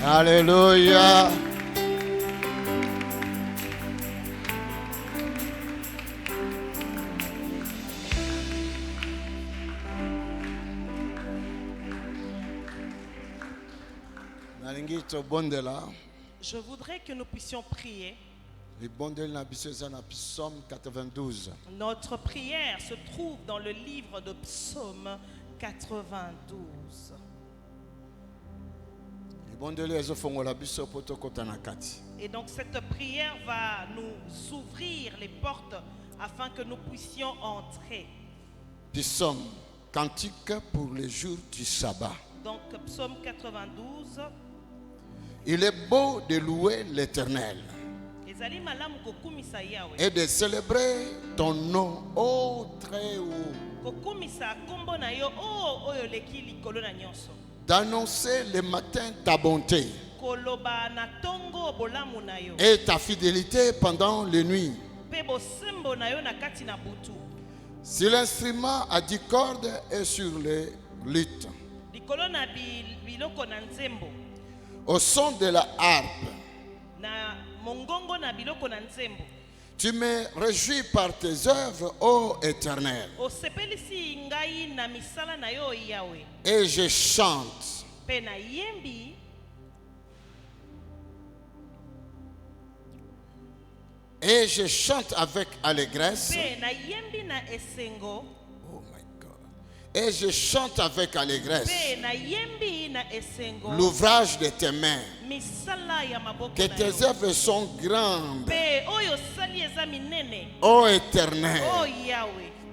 Alléluia. Je voudrais que nous puissions prier. Psaume 92. Notre prière se trouve dans le livre de Psaume 92. Et donc cette prière va nous ouvrir les portes afin que nous puissions entrer. Psaume, cantique pour les jours du sabbat. Donc Psaume 92. Il est beau de louer l'Éternel et de célébrer ton nom, ô très haut. D'annoncer le matin ta bonté et ta fidélité pendant les nuits. Si l'instrument a 10 cordes et sur les luttes, au son de la harpe, tu me réjouis par tes œuvres, ô Éternel. Et je chante. Et je chante avec allégresse. Et je chante avec allégresse l'ouvrage de tes mains. Que tes œuvres sont grandes, ô Éternel.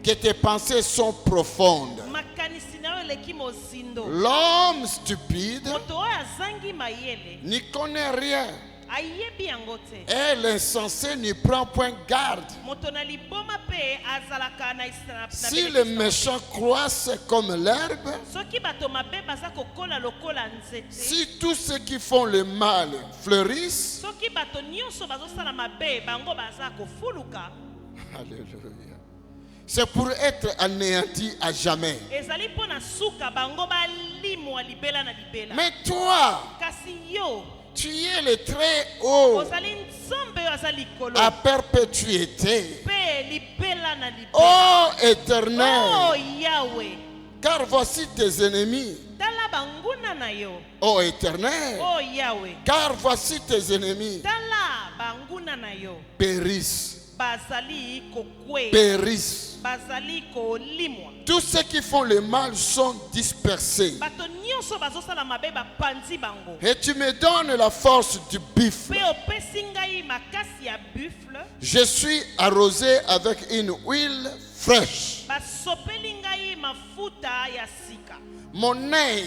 Que tes pensées sont profondes. L'homme stupide n'y connaît rien. Et l'insensé n'y prend point garde. Si les méchants croissent comme l'herbe, si tous ceux qui font le mal fleurissent, alléluia, c'est pour être anéanti à jamais. Mais toi, tu es le très haut à perpétuité. Ô Éternel, car voici tes ennemis. Ô Éternel, car voici tes ennemis périssent. Périssent. Tous ceux qui font le mal sont dispersés. Et tu me donnes la force du buffle. Je suis arrosé avec une huile fraîche. Mon œil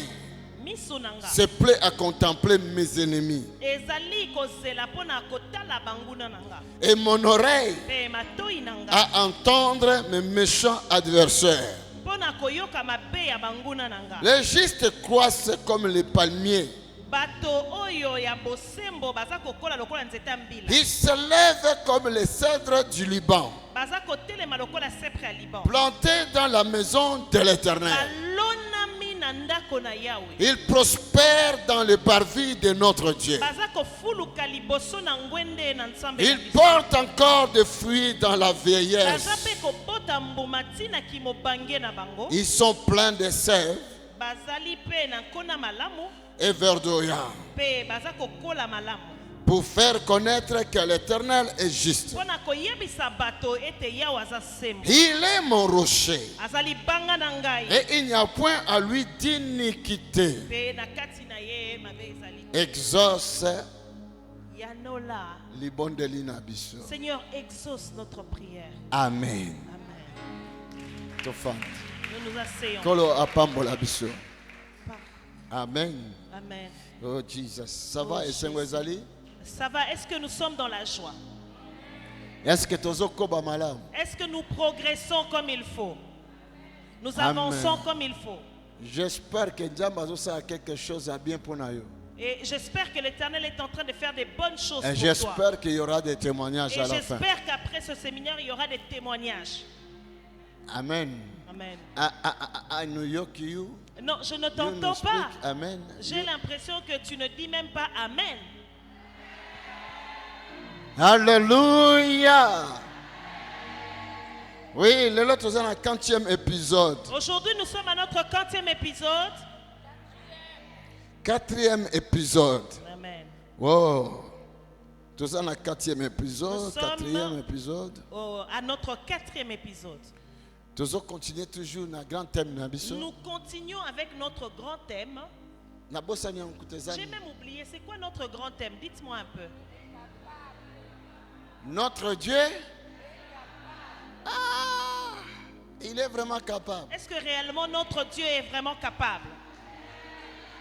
se plaît à contempler mes ennemis. Et mon oreille à entendre mes méchants adversaires. Les justes croissent comme les palmiers. Ils se lèvent comme les cèdres du Liban, plantés dans la maison de l'Éternel. Ils prospèrent dans le parvis de notre Dieu. Ils portent encore des fruits dans la vieillesse. Ils sont pleins de sève et verdoyants, pour faire connaître que l'Éternel est juste. Il est mon rocher et il n'y a point à lui d'iniquité. Exauce Seigneur, exauce notre prière. Amen. Nous nous asseyons. Amen. Amen. Oh Jesus. Ça va, Esengwezali? Ça va, est-ce que nous sommes dans la joie? Est-ce que nous progressons comme il faut? Nous Amen. Avançons comme il faut? J'espère que Dieu a quelque chose à bien pour nous. Et j'espère que l'Éternel est en train de faire des bonnes choses pour toi. J'espère qu'il y aura des témoignages Et à la fin. j'espère qu'après ce séminaire, il y aura des témoignages. Amen. Amen. I New York, you. Non, je ne You t'entends speak pas. Amen. J'ai l'impression que tu ne dis même pas Amen. Alléluia. Oui, le lot est dans le 40e épisode. Aujourd'hui, nous sommes à notre 40e épisode. 4e épisode. Amen. Wow. Tout ça dans le 4e épisode, Nous sommes 4e épisode. À notre 4e épisode. Nous continuons toujours dans le grand thème. Nous continuons avec notre grand thème. J'ai même oublié, c'est quoi notre grand thème? Dites-moi un peu. Notre Dieu, il est vraiment capable. Est-ce que réellement notre Dieu est vraiment capable?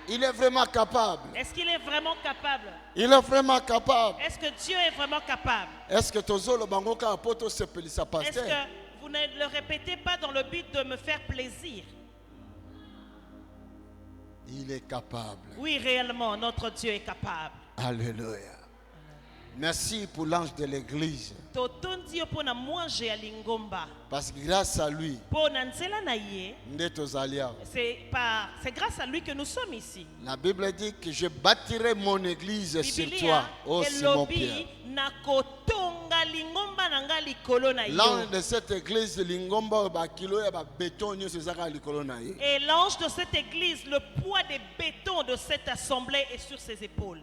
Il est vraiment capable. Est-ce qu'il est vraiment capable? Il est vraiment capable. Est-ce que Dieu est vraiment capable? Est-ce que le bangoka apoto se peut sa Est-ce pasteur? que vous ne le répétez pas dans le but de me faire plaisir? Il est capable. Oui, réellement, notre Dieu est capable. Alléluia. Merci pour l'ange de l'église. Parce que grâce à lui, c'est grâce à lui que nous sommes ici. la Bible dit que je bâtirai mon église sur toi, ô Simon-Pierre. L'ange de cette église, lingomba bakilo ya ba béton nyo sezaka likolo na ye. Et l'ange de cette église, le poids des bétons de cette assemblée est sur ses épaules.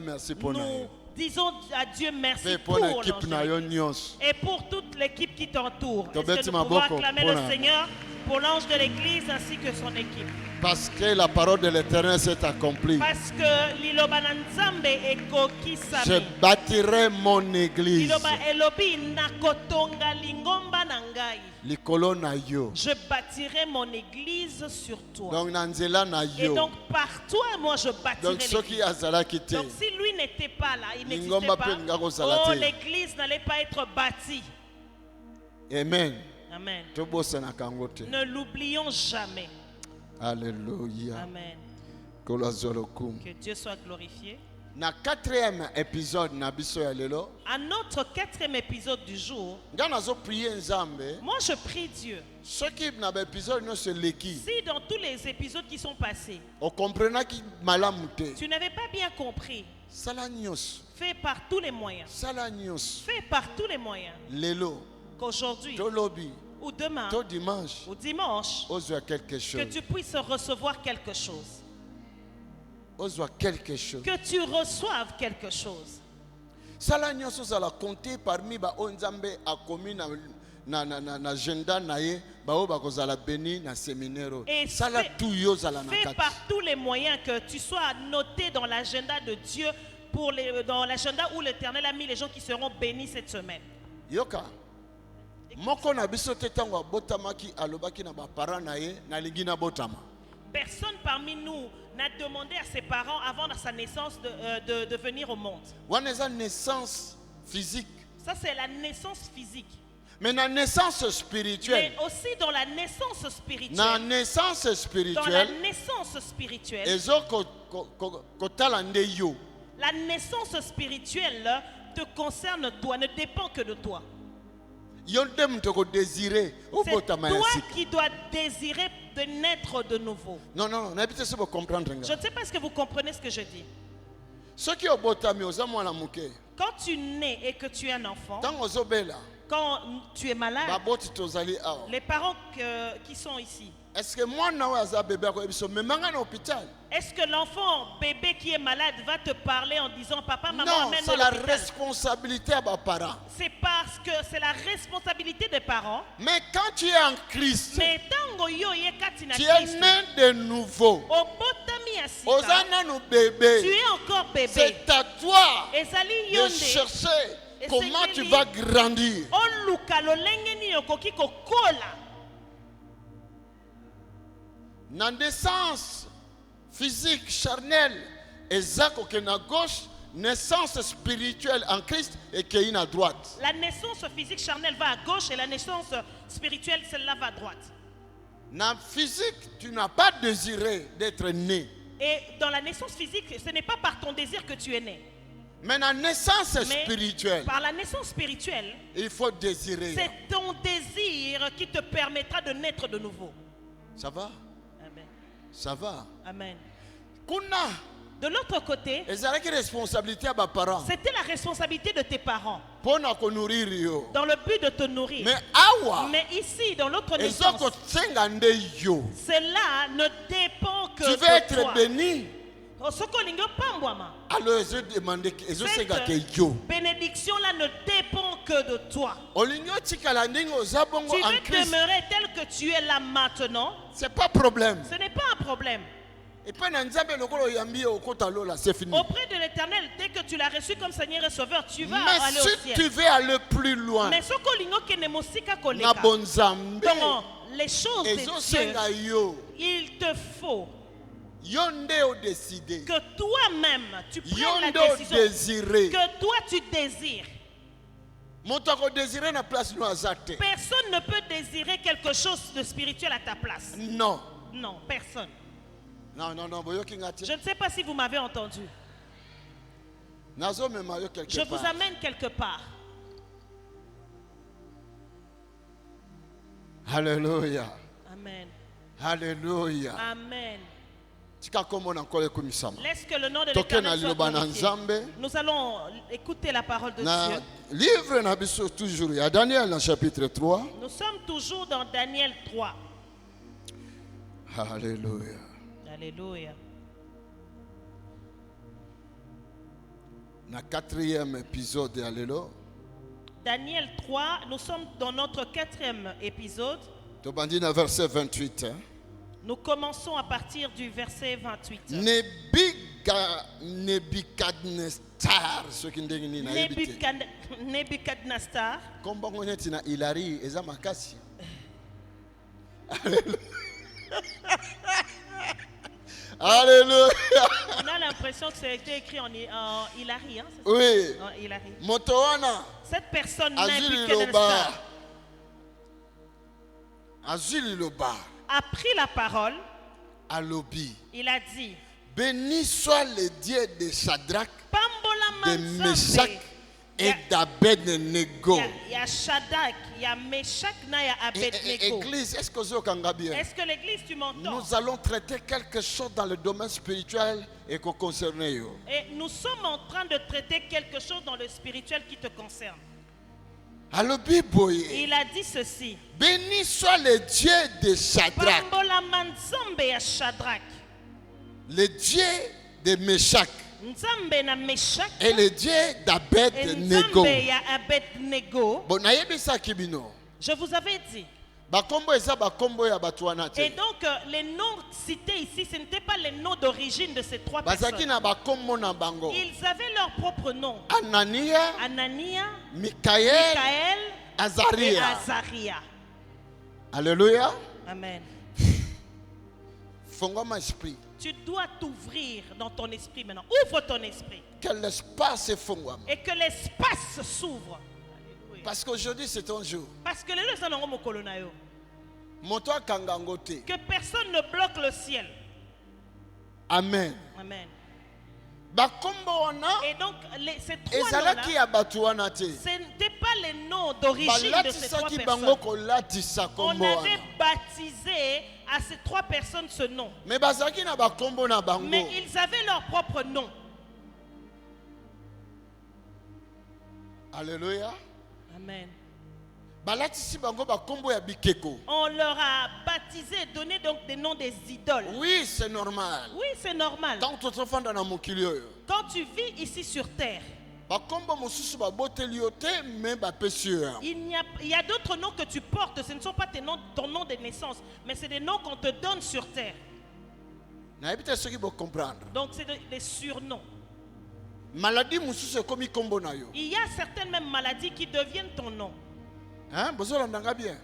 Merci pour nous disons à Dieu merci pour l'ange de et pour toute l'équipe qui t'entoure. Est-ce que Merci nous pouvons acclamer le Seigneur pour l'ange de l'église ainsi que son équipe? Parce que la parole de l'Éternel s'est accomplie. Parce que liloba na Nzambe ekokisami. Je bâtirai mon église. Liloba elobi nakotonga lingomba na ngai. Likolo na yo. Je bâtirai mon église sur toi. Donc nanzela na yo. Et donc par toi moi je bâtirai l'église. Donc si lui n'était pas là, il n'existait pas. Oh, l'église n'allait pas être bâtie. Amen. Amen. Ne l'oublions jamais. Alléluia. Amen. Que Dieu soit glorifié. Na 4e épisode na biso ya lelo. À notre 4e épisode du jour. Moi je prie Dieu. Si dans tous les épisodes qui sont passés, tu n'avais pas bien compris, fais par tous les moyens. Fais par tous les moyens. Qu'aujourd'hui ou demain ou dimanche, que tu puisses recevoir quelque chose. Que tu reçoives quelque chose. Et fais par tous les moyens que tu sois noté dans l'agenda de Dieu, dans l'agenda où l'Éternel a mis les gens qui seront bénis cette semaine. Yoka. Personne parmi nous n'a demandé à ses parents avant sa naissance de venir au monde. Naissance physique. Ça c'est la naissance physique. Mais la naissance spirituelle. Mais aussi dans la naissance spirituelle. Dans la naissance spirituelle. La naissance spirituelle te concerne toi, ne dépend que de toi. C'est toi qui dois désirer de naître de nouveau. Non, je ne sais pas si vous comprenez ce que je dis. Quand tu nais et que tu es un enfant, quand tu es malade, les parents qui sont ici, est-ce que l'enfant bébé qui est malade va te parler en disant papa, maman, non, c'est la responsabilité des parents. C'est parce que c'est la responsabilité des parents. Mais quand tu es en Christ, tu es né de nouveau. Tu es encore bébé. C'est à toi de chercher comment tu vas grandir. La naissance physique, charnelle, et zako qui est à gauche, naissance spirituelle en Christ et qui est à droite. La naissance physique charnelle va à gauche et la naissance spirituelle, celle-là va à droite. Dans la physique, tu n'as pas désiré d'être né. Et dans la naissance physique, ce n'est pas par ton désir que tu es né. Mais la naissance spirituelle, par la naissance spirituelle, il faut désirer. C'est ton désir qui te permettra de naître de nouveau. Ça va? Amen. Ça va? Amen. Kuna. De l'autre côté, c'était la responsabilité de tes parents dans le but de te nourrir. Mais ici, dans l'autre naissance, cela ne dépend que de toi. Tu veux être béni? Cette bénédiction-là ne dépend que de toi. Tu veux demeurer tel que tu es là maintenant. C'est pas problème. Ce n'est pas un problème. Auprès de l'Éternel, dès que tu l'as reçu comme Seigneur et Sauveur, tu vas aller au ciel. Mais si tu veux aller plus loin, mais les choses de Dieu, il te faut que toi-même tu prennes la décision que toi tu désires. Personne ne peut désirer quelque chose de spirituel à ta place. Non. Non, personne. Non. Je ne sais pas si vous m'avez entendu. Je vous amène quelque part. Alléluia. Amen. Alléluia. Amen. Laisse que le nom de l'Éternel soit glorifié. Nous allons écouter la parole de Dieu. Livre toujours. Il y a Daniel dans chapitre 3. Nous sommes toujours dans Daniel 3. Alléluia. Alléluia. Dans le 4e épisode, alléluia. Daniel 3, nous sommes dans notre 4e épisode. Verset 28. Nous commençons à partir du verset 28. Nebuchadnezzar. Nebuchadnezzar. Alléluia. On a l'impression que ça a été écrit en Hilary. Hein, oui. En Hilary. Motoana. Cette personne Nebuchadnezzar a pris la parole. Il a dit: béni soit le Dieu de Shadrach, de Meshach et d'Abednego. Il y a Shadrach, il y a Meshach, il y a Abednego. Église, est-ce que vous entendez bien? Est-ce que l'église, tu m'entends? Nous allons traiter quelque chose dans le domaine spirituel et qui concerne. Et nous sommes en train de traiter quelque chose dans le spirituel qui te concerne. Il a dit ceci: béni soit le Dieu de Shadrach, le Dieu de Meshach et le Dieu d'Abednego. Je vous avais dit. Et donc les noms cités ici, ce n'étaient pas les noms d'origine de ces trois personnes. Ils avaient leur propre nom. Anania, Michaël, et Azaria. Alléluia. Amen. Tu dois t'ouvrir dans ton esprit maintenant. Ouvre ton esprit. Que l'espace et que l'espace s'ouvre. Parce qu'aujourd'hui c'est ton jour. Parce que que personne ne bloque le ciel. Amen. Amen. Et donc ces trois noms-là, ce n'étaient pas les noms d'origine de ces trois personnes. On avait baptisé à ces trois personnes ce nom. Mais ils avaient leur propre nom. Alléluia. Amen. On leur a baptisé et donné donc des noms des idoles. Oui, c'est normal. Oui, c'est normal. Quand tu vis ici sur terre, il y a d'autres noms que tu portes. Ce ne sont pas ton nom de naissance, mais c'est des noms qu'on te donne sur terre. Donc c'est des surnoms. Il y a certaines mêmes maladies qui deviennent ton nom.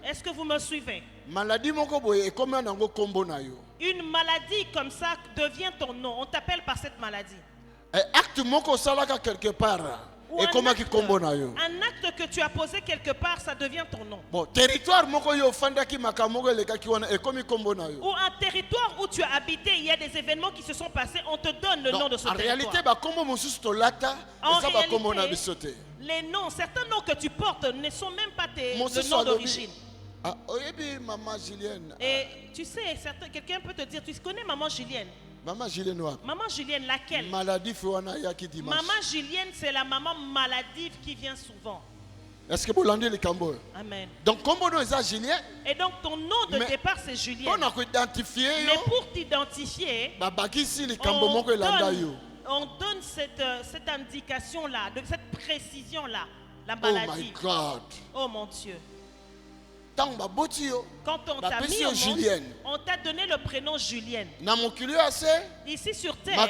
Est-ce que vous me suivez? Une maladie comme ça devient ton nom. On t'appelle par cette maladie. Et comment qui combo na yo? Un acte que tu as posé quelque part, ça devient ton nom. Bon, territoire moko yo fanda ki makamoko le ka ki wana et comme combo na yo. Ou un territoire où tu as habité, il y a des événements qui se sont passés, on te donne le nom de ce territoire. En réalité, ba combo mosusu to lata, et ça ba combo na bisote. Les noms, certains noms que tu portes ne sont même pas tes noms d'origine. Ah, maman Julienne. Et tu sais, quelqu'un peut te dire, tu connais maman Julienne? Maman Julienne, maman Julienne, laquelle? Maladive qui dimanche. Maman Julienne, c'est la maman maladive qui vient souvent. Est-ce que vous l'entendez le Cambo? Amen. Donc, comment nous est Julienne? Et donc, ton nom de départ, c'est Julienne. On a identifié. Mais pour t'identifier, on donne cette indication-là, cette précision-là, la maladie. Oh my God. Oh mon Dieu. Quand on t'a mis au monde, on t'a donné le prénom Julienne. Ici sur terre,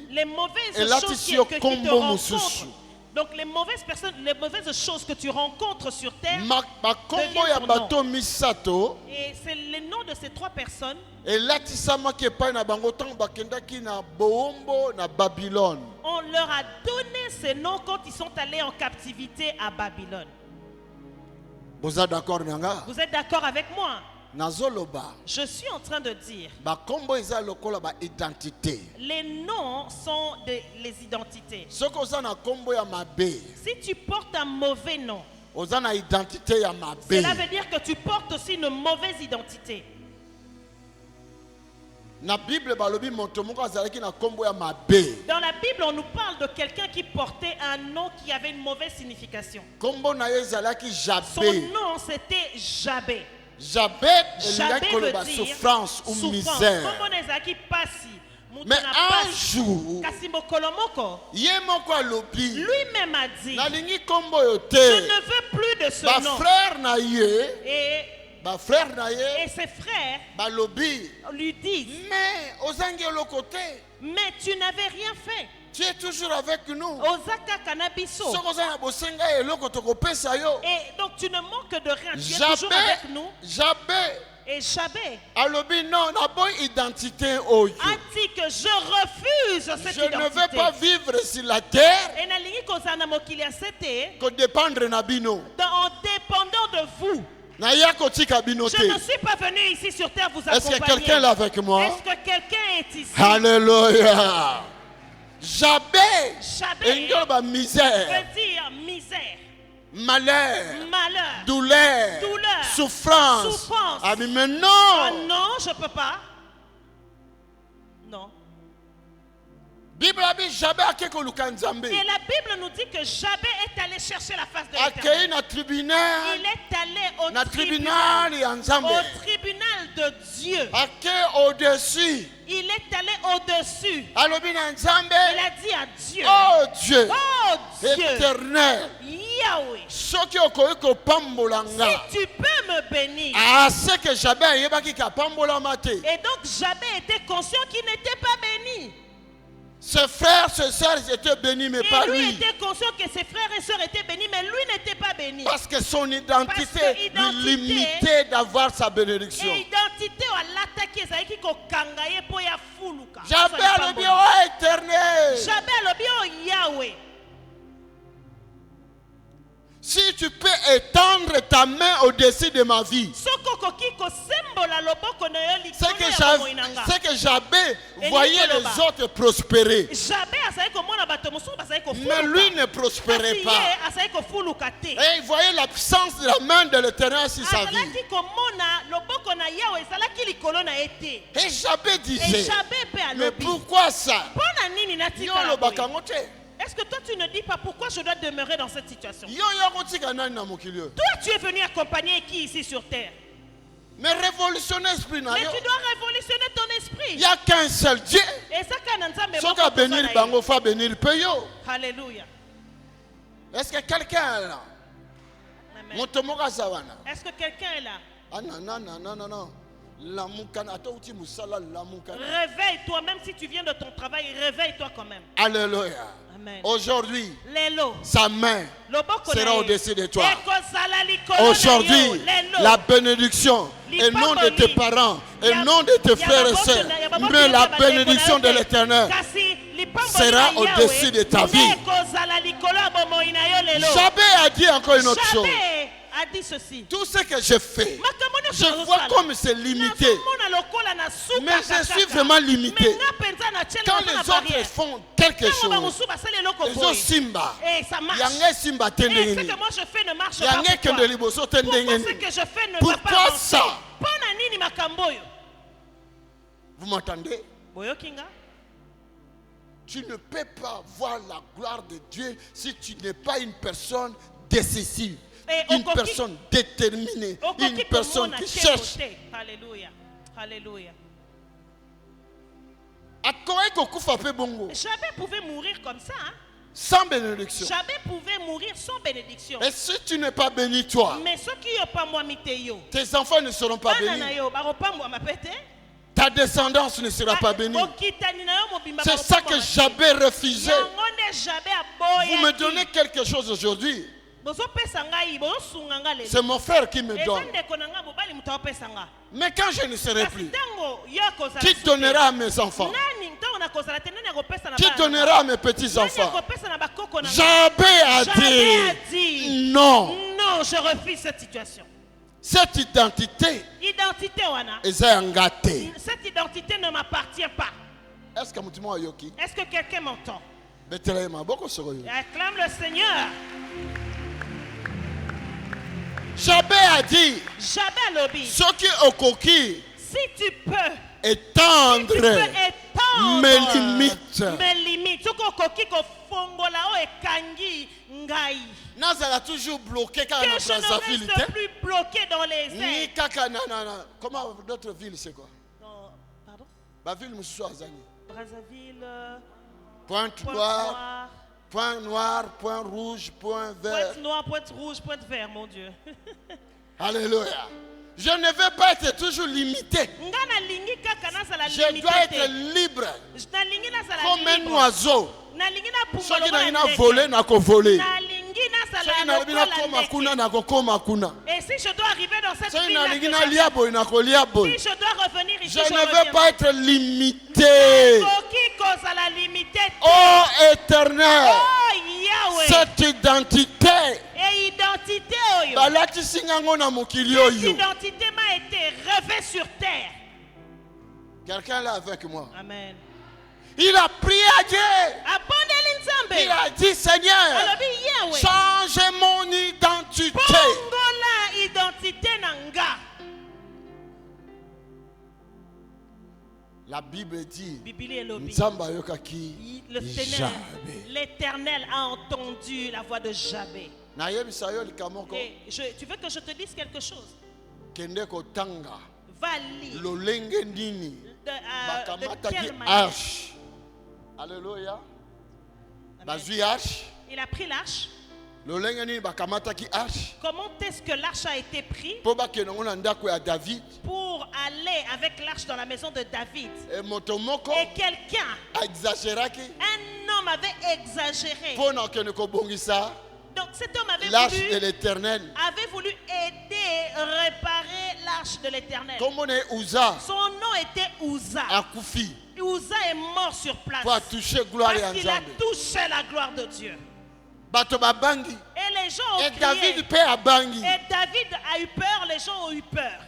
les mauvaises choses que tu te rencontres, donc les mauvaises personnes, les mauvaises choses que tu rencontres sur terre, et c'est le nom de ces trois personnes. On leur a donné ces noms quand ils sont allés en captivité à Babylone. Vous êtes d'accord avec moi? Je suis en train de dire, les noms sont les identités. Si tu portes un mauvais nom, cela veut dire que tu portes aussi une mauvaise identité. Dans la Bible, on nous parle de quelqu'un qui portait un nom qui avait une mauvaise signification. Son nom, c'était Jabé. Jabé veut dire souffrance ou misère. Mais un jour, lui-même a dit, je ne veux plus de ce nom. Et ses frères lui disent, mais tu n'avais rien fait. Tu es toujours avec nous. Et donc tu ne manques de rien. Tu es toujours avec nous. Et Jabé a dit que je refuse cette identité. Je ne veux pas vivre sur la terre en dépendant de vous. Je ne suis pas venu ici sur terre vous accompagner. Est-ce que quelqu'un est là avec moi? Est-ce que quelqu'un est ici? Alléluia. Jabé veut dire misère, malheur, douleur, souffrance. Ah mais non. Oh non, je ne peux pas. Non. Et la Bible nous dit que Jabé est allé chercher la face de l'Éternel. Il est allé au tribunal de Dieu. Il est allé au-dessus. Il a dit à Dieu, oh Dieu, éternel, Yahweh, si tu peux me bénir. Et donc Jabé était conscient qu'il n'était pas béni. Ses frères, ses sœurs étaient bénis, mais pas lui. Lui était conscient que ses frères et sœurs étaient bénis, mais lui n'était pas béni. Parce que son identité lui limitait d'avoir sa bénédiction. Jabé le bien éternel. Jabé le bien Yahweh. Si tu peux étendre ta main au-dessus de ma vie. C'est que Jabé voyait les autres prospérer. Mais lui ne prospérait pas. Et il voyait l'absence de la main de l'Éternel sur sa vie. Et Jabé disait, mais pourquoi ça? Est-ce que toi tu ne dis pas pourquoi je dois demeurer dans cette situation? Toi tu es venu accompagner qui ici sur terre? Mais révolutionner l'esprit. Mais tu dois révolutionner ton esprit. Il n'y a qu'un seul Dieu. Et ça Alléluia. Est-ce que quelqu'un est là? Est-ce que quelqu'un est là? Ah non. Réveille-toi, même si tu viens de ton travail, réveille-toi quand même. Alléluia. Amen. Aujourd'hui, sa main sera au-dessus de toi. Aujourd'hui, la bénédiction, et non de tes parents, et non de tes frères et sœurs, mais la bénédiction de l'Éternel sera au-dessus de ta vie. Jabez a dit encore une autre chose. A dit ceci. Tout ce que je fais, je vois comme c'est limité. Mais je suis vraiment limité. Quand les autres font quelque chose, les autres simba, il y a un simba tendengeni. Il y a un kendeliboso tendengeni. Pourquoi ça? Vous m'entendez? Tu ne peux pas voir la gloire de Dieu si tu n'es pas une personne décisive. Une personne déterminée, une personne qui cherche. Alléluia. Alléluia. Jabez pouvait mourir comme ça. Hein? Sans bénédiction. Jabez pouvait mourir sans bénédiction. Et si tu n'es pas béni, toi, mais ceux qui n'ont pas moi, tes enfants ne seront pas bénis. Ta descendance ne sera pas bénie. C'est ça que Jabez refusait. Vous me donnez quelque chose aujourd'hui. C'est mon frère qui me donne. Mais quand je ne serai plus, qui donnera à mes enfants? Qui donnera à mes petits-enfants? Jabez a dit non. Non, je refuse cette situation. Cette identité cette identité ne m'appartient pas. Est-ce que quelqu'un m'entend? Acclame le Seigneur. Jabez a dit, si tu peux étendre mes limites. Nazala toujours bloqué quand que je ne reste plus bloqué dans les airs. Comment d'autres villes c'est quoi? Pardon? Brazzaville. Pointe-Noire. Point noir, point rouge, point vert. Pointe noire, pointe rouge, pointe vert, mon Dieu. Alléluia. Je ne veux pas être toujours limité. Je dois être libre. Comme un oiseau. Ceux qui n'ont volé, n'ont pas volé. Et si je dois arriver dans cette ville, si je dois revenir ici, je ne veux pas être limité. Oh éternel, cette identité, cette identité m'a été revêtue sur terre. Quelqu'un là avec moi. Amen. Il a prié à Dieu. Il a dit, Seigneur, change mon identité. La Bible dit, l'Éternel a entendu la voix de Jabez. Tu veux que je te dise quelque chose? Va lire. De quelle manière? Alléluia. Il a pris l'arche. Comment est-ce que l'arche a été prise? Pour aller avec l'arche dans la maison de David. Et quelqu'un, un homme avait exagéré. Donc cet homme avait voulu aider, réparer l'arche de l'Éternel. Son nom était Uza. Uza est mort sur place. Parce qu'il a touché la gloire de Dieu. Et les gens ont crié. Et David a eu peur, les gens ont eu peur.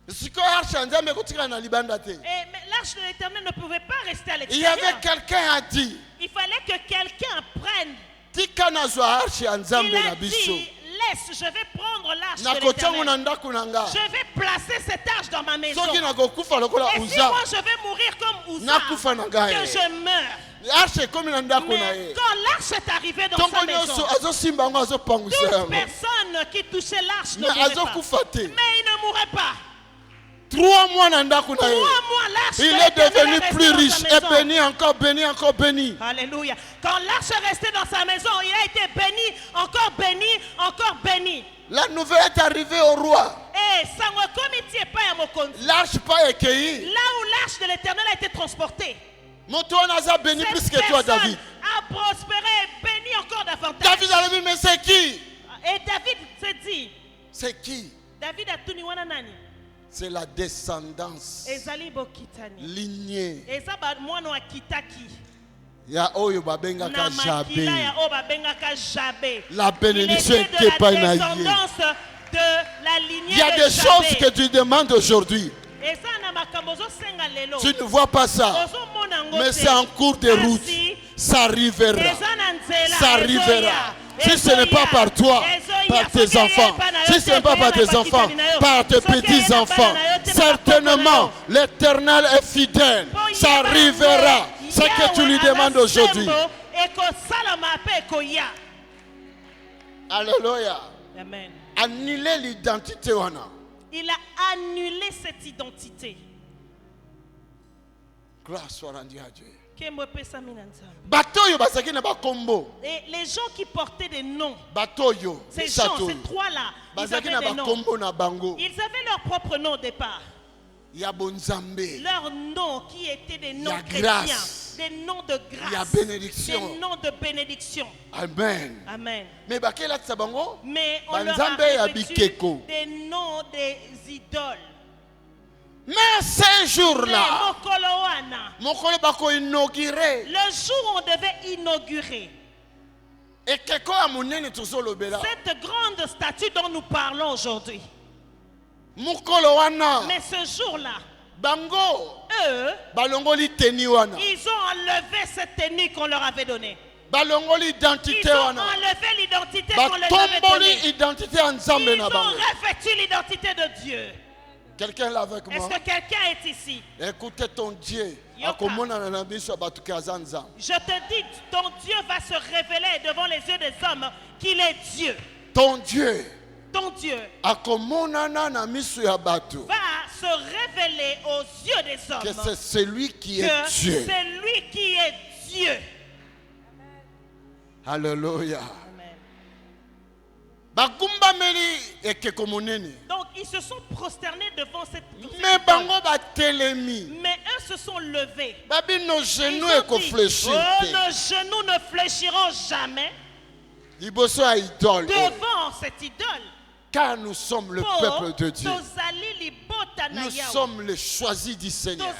Mais l'arche de l'Éternel ne pouvait pas rester à l'extérieur. Il y avait quelqu'un a dit. Il fallait que quelqu'un prenne. Il a dit, laisse, je vais prendre l'arche de l'Éternel. Je vais placer cette arche dans ma maison. Et si moi je vais mourir comme Uza, que je meurs. Mais quand l'arche est arrivée dans sa maison, toute personne qui touchait l'arche ne mourrait pas. Mais il ne mourrait pas. 3 mois, il est devenu plus riche et béni, encore béni, encore béni. Alléluia. Quand l'arche est restée dans sa maison, il a été béni, encore béni, encore béni. La nouvelle est arrivée au roi. L'arche pas accueillie. Là où l'arche de l'Éternel a été transportée. Béni plus que toi, David. A prospéré, béni encore davantage. David a dit, mais c'est qui? Et David s'est dit. C'est qui? David a tout dit, nani. C'est la descendance lignée. Ya oyo babengaka Jabé. La bénédiction était pas naïe. Il y a des choses que tu demandes aujourd'hui. Tu ne vois pas ça. Mais c'est en cours de route. Ça arrivera. Ça arrivera. Si ce n'est pas par toi, par tes enfants, si ce n'est pas par tes enfants, par tes petits-enfants, certainement l'Éternel est fidèle. Ça arrivera. Ce que tu lui demandes aujourd'hui. Alléluia. Amen. Annuler l'identité. Il a annulé cette identité. Grâce soit rendue à Dieu. Et les gens qui portaient des noms, ces gens, ces trois-là, ils avaient des noms. Ils avaient leur propre nom au départ. Leurs noms qui étaient des noms chrétiens, des noms de grâce, des noms de bénédiction. Amen. Amen. Mais on leur a revêtu des noms des idoles. Mais ces jours-là, le jour où on devait inaugurer cette grande statue dont nous parlons aujourd'hui, mais ce jour-là, eux, ils ont enlevé cette tenue qu'on leur avait donnée. Ils ont enlevé l'identité qu'on leur avait donnée. Ils ont revêtu l'identité de Dieu. Quelqu'un là avec moi? Est-ce que quelqu'un est ici? Écoutez ton Dieu. Je te dis, ton Dieu va se révéler devant les yeux des hommes qu'il est Dieu. Ton Dieu. Ton Dieu va se révéler aux yeux des hommes que c'est celui qui est Dieu. C'est lui qui est Dieu. Alléluia. Donc ils se sont prosternés devant cette mais eux se sont levés. Nos genoux nos genoux ne fléchiront jamais devant cette idole. Car nous sommes le peuple de Dieu. Nous sommes les choisis du Seigneur.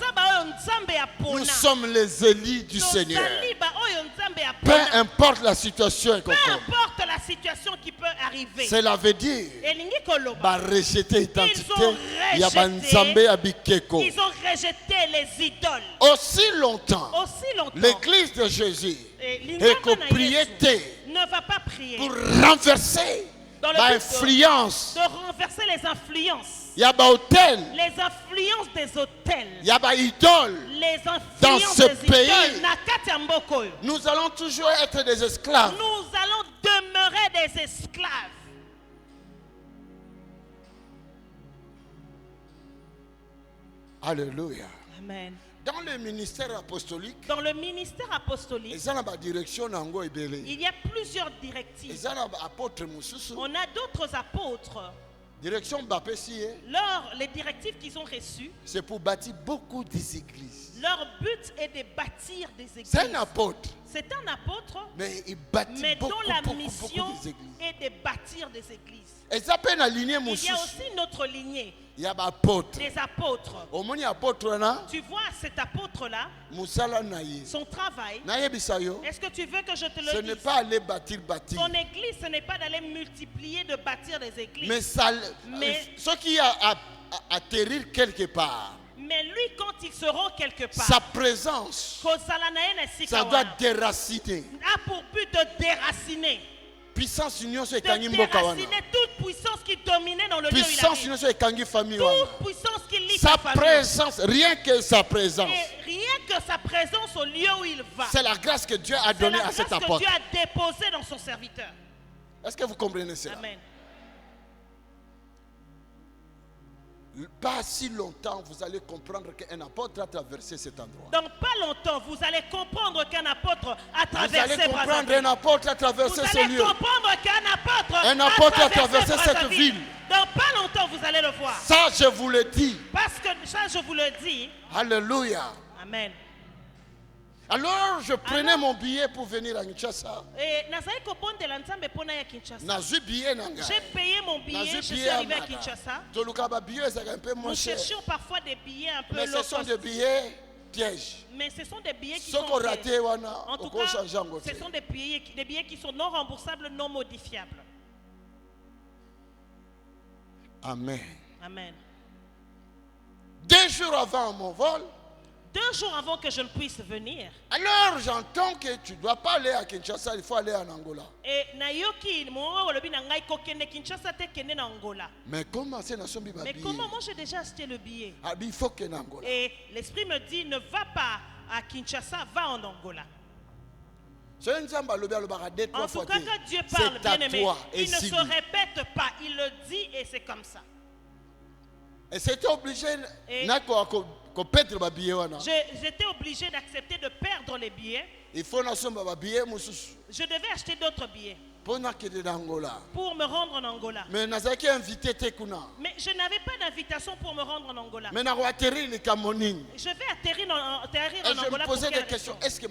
Nous sommes les élus du Seigneur. Peu importe la situation qui peut arriver. Cela veut dire rejeter identité. Ils ont rejeté les idoles. Aussi longtemps l'église de Jésus est propriété ne va pas prier pour renverser l'influence. De renverser les influences. Il y a hôtel. Les influences des hôtels. Il y a idole. Les influences dans ce pays. Idoles. Nous allons toujours être des esclaves. Nous allons demeurer des esclaves. Alléluia. Amen. Dans le ministère apostolique, il y a plusieurs directives. On a d'autres apôtres. Les directives qu'ils ont reçues, c'est pour bâtir beaucoup d'églises. Leur but est de bâtir des églises. C'est un apôtre. C'est un apôtre, mais il bâtit dont la mission est de bâtir des églises. Il y a aussi notre lignée. Des apôtres. Tu vois cet apôtre-là, son travail. Est-ce que tu veux que je te le dise? Ce n'est pas aller bâtir. Son église, ce n'est pas d'aller multiplier, de bâtir des églises. Mais ce qui a atterrir quelque part. Mais lui, quand ils seront quelque part, sa présence, ça doit déraciner. A pour but de déraciner. Puissance union sur toute puissance qui dominait dans le lieu où il habite. Toute puissance qui lie sa présence, rien que sa présence. Et rien que sa présence au lieu où il va. C'est la grâce que Dieu a donnée à cet apôtre. Dieu a déposé dans son serviteur. Est-ce que vous comprenez cela? Amen. Pas si longtemps, vous allez comprendre qu'un apôtre a traversé cet endroit. Donc pas longtemps, vous allez comprendre qu'un apôtre a traversé. Vous allez comprendre qu'un apôtre a traversé ce lieu. Vous allez comprendre qu'un apôtre a traversé cette ville. Dans pas longtemps, vous allez le voir. Ça, je vous le dis. Parce que ça, je vous le dis. Alléluia. Amen. Alors je prenais mon billet pour venir à Kinshasa. J'ai payé mon billet, je suis arrivé à Kinshasa. Nous cherchions parfois des billets un peu low cost. Mais ce sont des billets pièges. Mais ce sont des billets qui sont ratés. En tout cas, ce sont des billets qui sont non remboursables, non modifiables. Amen. Amen. 2 jours avant mon vol, 2 jours avant que je ne puisse venir. Alors j'entends que tu ne dois pas aller à Kinshasa, il faut aller en Angola. Mais comment c'est Mais comment moi j'ai déjà acheté le billet? Il faut que Angola. Et l'esprit me dit ne va pas à Kinshasa, va en Angola. En tout cas, quand Dieu parle, bien aimé, il ne se répète pas, il le dit et c'est comme ça. Et c'était obligé. J'étais obligé d'accepter de perdre les billets. Je devais acheter d'autres billets pour me rendre en Angola. Mais je n'avais pas d'invitation pour me rendre en Angola. Je vais atterrir en Angola. Je me posais des questions. Est-ce que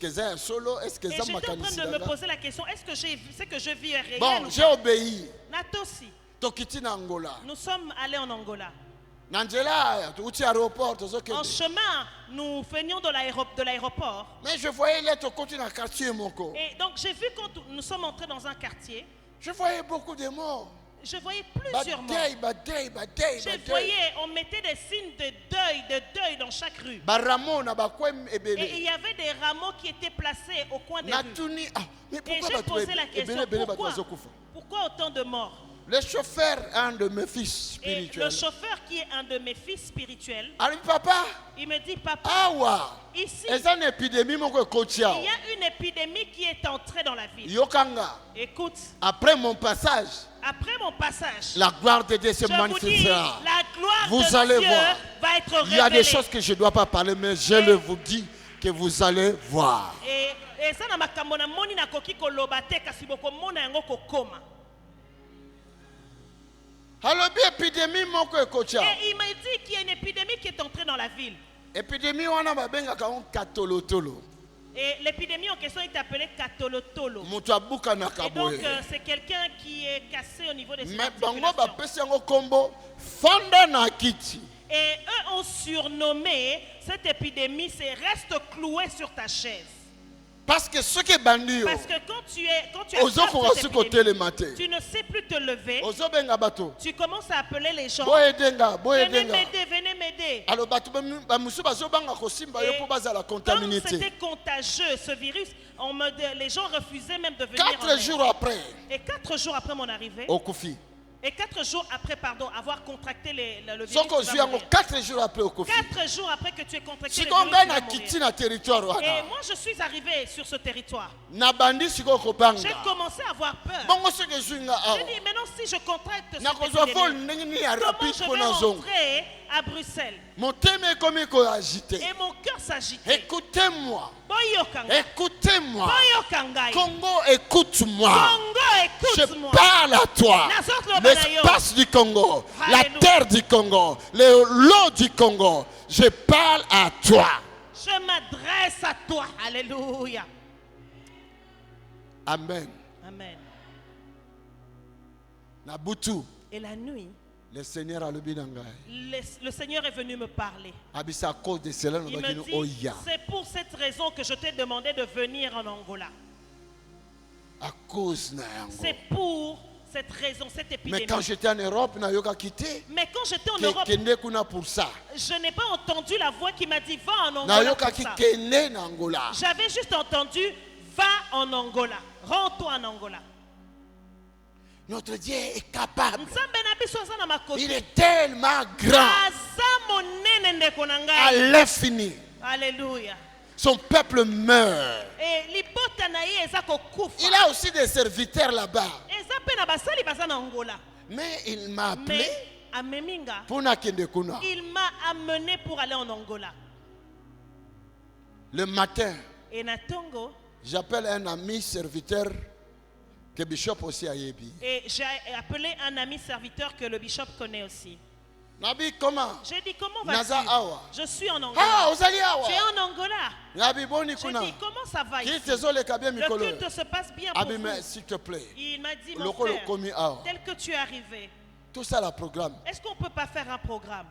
c'est un solo? Est-ce que c'est j'étais en train de me poser la question. Est-ce que ce que je vis est réel? Bon, j'ai obéi. Nous sommes allés en Angola. En chemin, nous venions de l'aéroport. Mais je voyais l'être continuer dans le quartier, mon corps. Et donc j'ai vu quand nous sommes entrés dans un quartier. Je voyais beaucoup de morts. Je voyais plusieurs morts. Je voyais, on mettait des signes de deuil dans chaque rue. Et il y avait des rameaux qui étaient placés au coin des rues. Et j'ai posé la question, pourquoi autant de morts? Le chauffeur, un de mes fils spirituels. Le chauffeur qui est un de mes fils spirituels. Il me dit, papa, ici, il y a une épidémie qui est entrée dans la ville. Écoute, après mon passage, la gloire de Dieu se manifestera. Vous allez voir. Va être révélée. Il y a des choses que je ne dois pas parler, mais je le vous dis que vous allez voir. Et ça, et il m'a dit qu'il y a une épidémie qui est entrée dans la ville. Et l'épidémie en question est appelée Katolotolo. Et donc c'est quelqu'un qui est cassé au niveau des articulations. Et eux ont surnommé cette épidémie, c'est reste cloué sur ta chaise. Parce que ce qui est bandu, parce que quand tu as tu ne sais plus te lever. Tu commences à appeler les gens. Venez m'aider. Comme c'était contagieux ce virus, les gens refusaient même de venir. 4 jours après. Et 4 jours après mon arrivée. Et 4 jours après, avoir contracté le virus. 4 jours après, 4 jours après que tu aies contracté le virus. Et moi, je suis arrivé sur ce territoire. J'ai commencé à avoir peur. J'ai dit, maintenant, si je contracte cette épidémie, comment je vais rentrer à Bruxelles? Et mon cœur s'agitait. Écoutez-moi. Congo, écoute-moi. Je parle à toi. L'espace du Congo, la terre du Congo, l'eau du Congo. Je parle à toi. Je m'adresse à toi. Alléluia. Amen. Amen. Nabutu. Et la nuit, le Seigneur a le Seigneur est venu me parler. Il me dit, c'est pour cette raison que je t'ai demandé de venir en Angola. C'est pour cette raison, cette épidémie. Mais quand j'étais en Europe, je n'ai pas entendu la voix qui m'a dit va en Angola. J'avais juste entendu va en Angola. Rends-toi en Angola. Notre Dieu est capable. Il est tellement grand. À l'infini. Alléluia. Son peuple meurt. Il a aussi des serviteurs là-bas. Mais il m'a appelé. Il m'a amené pour aller en Angola. Le matin, j'appelle un ami serviteur que Bishop aussi a yebi. Et j'ai appelé un ami serviteur que le Bishop connaît aussi. Nabi comment? J'ai dit comment vas-tu? Je suis en Angola. Ah, tu es en Angola. Nabi J'ai dit comment ça va ici? Le culte se passe bien pour vous. S'il te plaît. Il m'a dit mon frère, tel que tu es arrivé. Tout ça le programme. Est-ce qu'on peut pas faire un programme?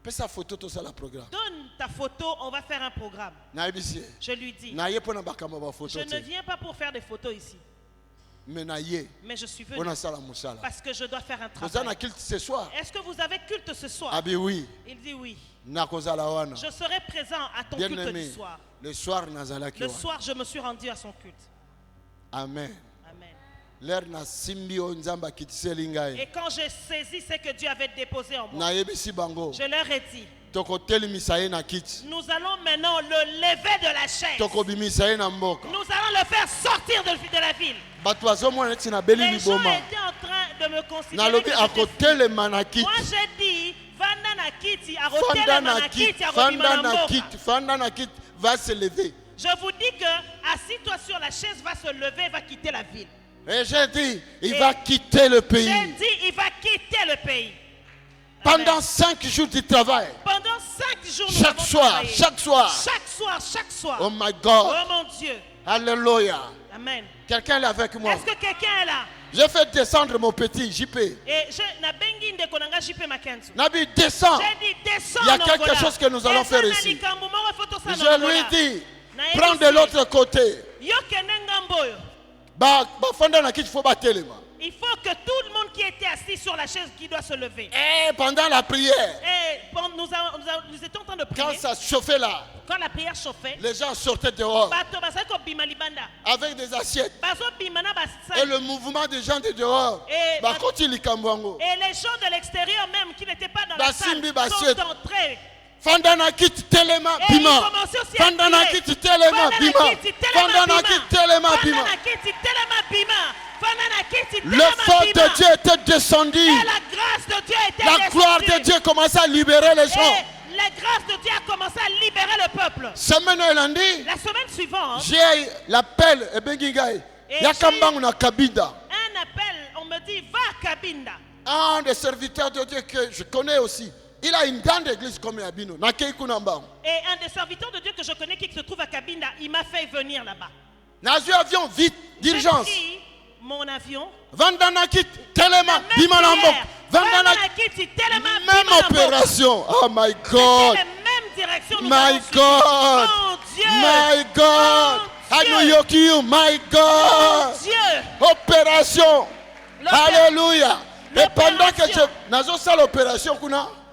Sa photo, tout ça le programme. Donne ta photo, on va faire un programme. Je lui dis. Je ne viens pas pour faire des photos ici. Mais je suis venu parce que je dois faire un travail. Est-ce que vous avez culte ce soir? Oui. Il dit oui. Je serai présent à ton culte du soir. Le soir, je me suis rendu à son culte. Amen. Amen. Et quand j'ai saisi ce que Dieu avait déposé en moi, je leur ai dit, nous allons maintenant le lever de la chaise. Nous allons le faire sortir de la ville. Les gens étaient en train de me considérer que moi j'ai dit, Vanda na kiti, arotela na kiti, Fanda na kiti va se lever. Je vous dis que assis-toi sur la chaise, va se lever, va quitter la ville. Et j'ai dit, il va quitter le pays. J'ai dit, il va quitter le pays. Pendant 5 jours de travail. Pendant 5 jours, chaque soir. Chaque soir. Oh my God. Oh mon Dieu. Alléluia. Amen. Quelqu'un est avec moi. Est-ce que quelqu'un est là? J'ai fait descendre mon petit JP. Et Nabi, descends. J'ai dit, descends. Il y a quelque chose que nous allons faire ici. Je lui dis, prends de l'autre côté. Il faut que tout le monde qui était assis sur la chaise qui doit se lever. Et pendant la prière, nous étions en train de prier. Quand ça chauffait là, quand la prière chauffait, les gens sortaient dehors avec des assiettes. Et le mouvement des gens de dehors, et les gens de l'extérieur même qui n'étaient pas dans la salle sont entrés. Fandana kit telema bima. Fandana kit telema bima. Fandana kit telema bima. Le feu de Dieu était descendu. La gloire de Dieu commençait à libérer les gens. La grâce de Dieu a commencé à libérer le peuple. La semaine suivante, j'ai l'appel. Un appel, on me dit va à Kabinda. Un des serviteurs de Dieu que je connais aussi. Il a une grande église comme Abino. Et un des serviteurs de Dieu que je connais qui se trouve à Kabinda, il m'a fait venir là-bas. J'ai avion vite, d'urgence. Mon avion. Vandanakit, Telema, Bimalambo. Même opération. Oh my God. Même direction. My God. Mon Dieu. My God. Agnoyokiyu, my God. Dieu. Opération. Alléluia. Et pendant que je faisais l'opération,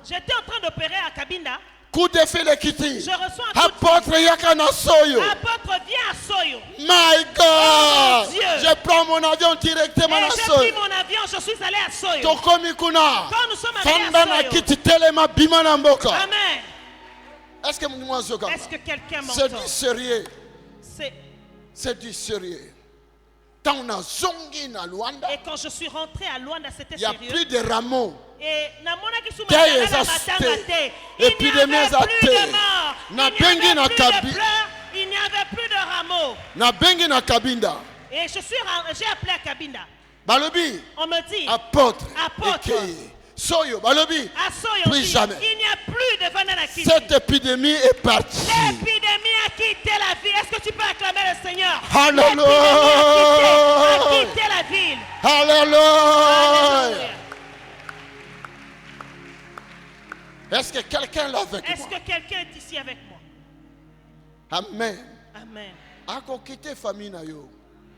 j'étais en train d'opérer à Kabinda. Coup de fil Kiti. Je reçois un coup de fil. Apôtre Yakana Soyo. Apôtre, viens à Soyo. My God. Oh, Dieu. Je prends mon avion directement à Soyo. J'ai pris mon avion, je suis allé à Soyo. Quand nous sommes allés à Soyo. Amen. Est-ce que quelqu'un m'entend? C'est du sérieux. C'est du sérieux. Et quand je suis rentré à Luanda, c'était sérieux. Il n'y a plus de rameaux. Et il n'y avait plus de morts. Il n'y avait plus de rameaux. Et j'ai appelé à Kabinda. On me dit, apôtre. Soyo, plus jamais. Il n'y a plus de Vandanakiti. Cette épidémie est partie. L'épidémie a quitté la ville. Est-ce que tu peux acclamer le Seigneur? Alléluia. A quitté la ville. Alléluia. Est-ce que quelqu'un l'a avec moi? Est-ce que quelqu'un est ici avec moi? Amen. Amen. Ako quitter famille na yo.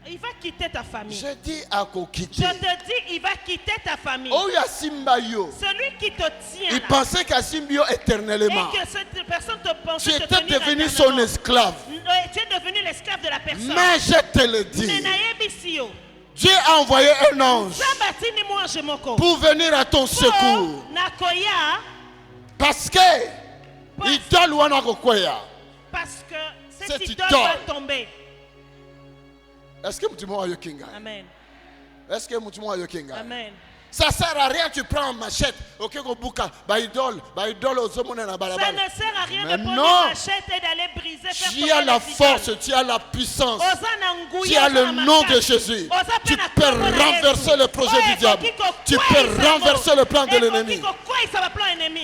Il va quitter ta famille. Je dis à quitter. Je te dis, il va quitter ta famille. Oh, ya Simbayo. Celui qui te tient. Il pensait qu'à Simbio éternellement. Et que cette personne te pensait. Tu étais devenu son esclave. Tu es devenu l'esclave de la personne. Mais je te le dis. Dieu a envoyé un ange pour venir à ton secours. Parce que il doit loin à Kokoya. Parce que cette idole va tomber. Est-ce que tu m'as eu Kinga? Amen. Est-ce que tu m'as eu Kinga? Amen. Ça sert à rien, tu prends une machette. Ok, ça ne sert à rien de prendre une machette et d'aller briser. Tu as la force, tu as la puissance. Tu as le nom de Jésus. Tu peux renverser le projet du diable. Tu peux renverser le plan de l'ennemi.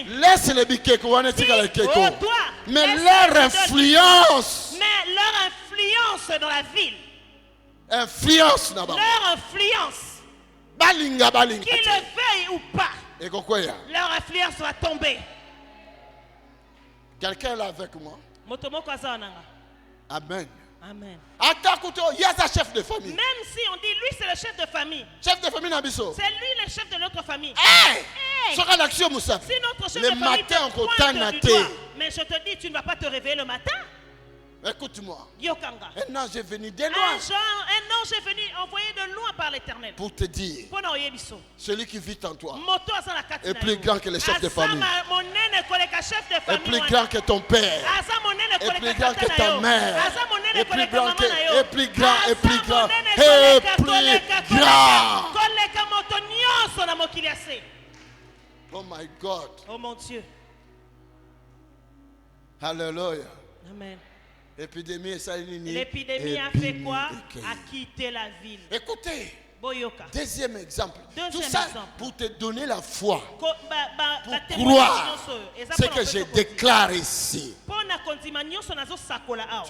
Laisse les biquets. Mais leur influence. Mais leur influence dans la ville. Influence là-bas. Leur influence. Qu'ils le veuillent ou pas, leur influence va tomber. Quelqu'un est là avec moi? Amen. Amen. Il y a sa chef de famille. Même si on dit lui c'est le chef de famille. Chef de famille Nabiso. C'est lui le chef de notre famille. Hey! Si notre chef de famille matin te pointe du doigt, mais je te dis tu ne vas pas te réveiller le matin. Écoute-moi. Yokanga. Un ange est venu de loin. Un ange est venu envoyé de loin par l'Éternel. Pour te dire. Celui qui vit en toi est plus grand que les chefs de famille. Est plus grand que ton père. Est plus grand que ta mère. Est plus grand que. Est plus grand. Est plus grand. Est plus grand. Oh my God. Oh mon Dieu. Alléluia. Amen. L'épidémie a fait quoi? A quitté la ville. Écoutez. Boyoka. Deuxième exemple. Tout ça pour te donner la foi. Pour croire ce que je déclare ici. Tu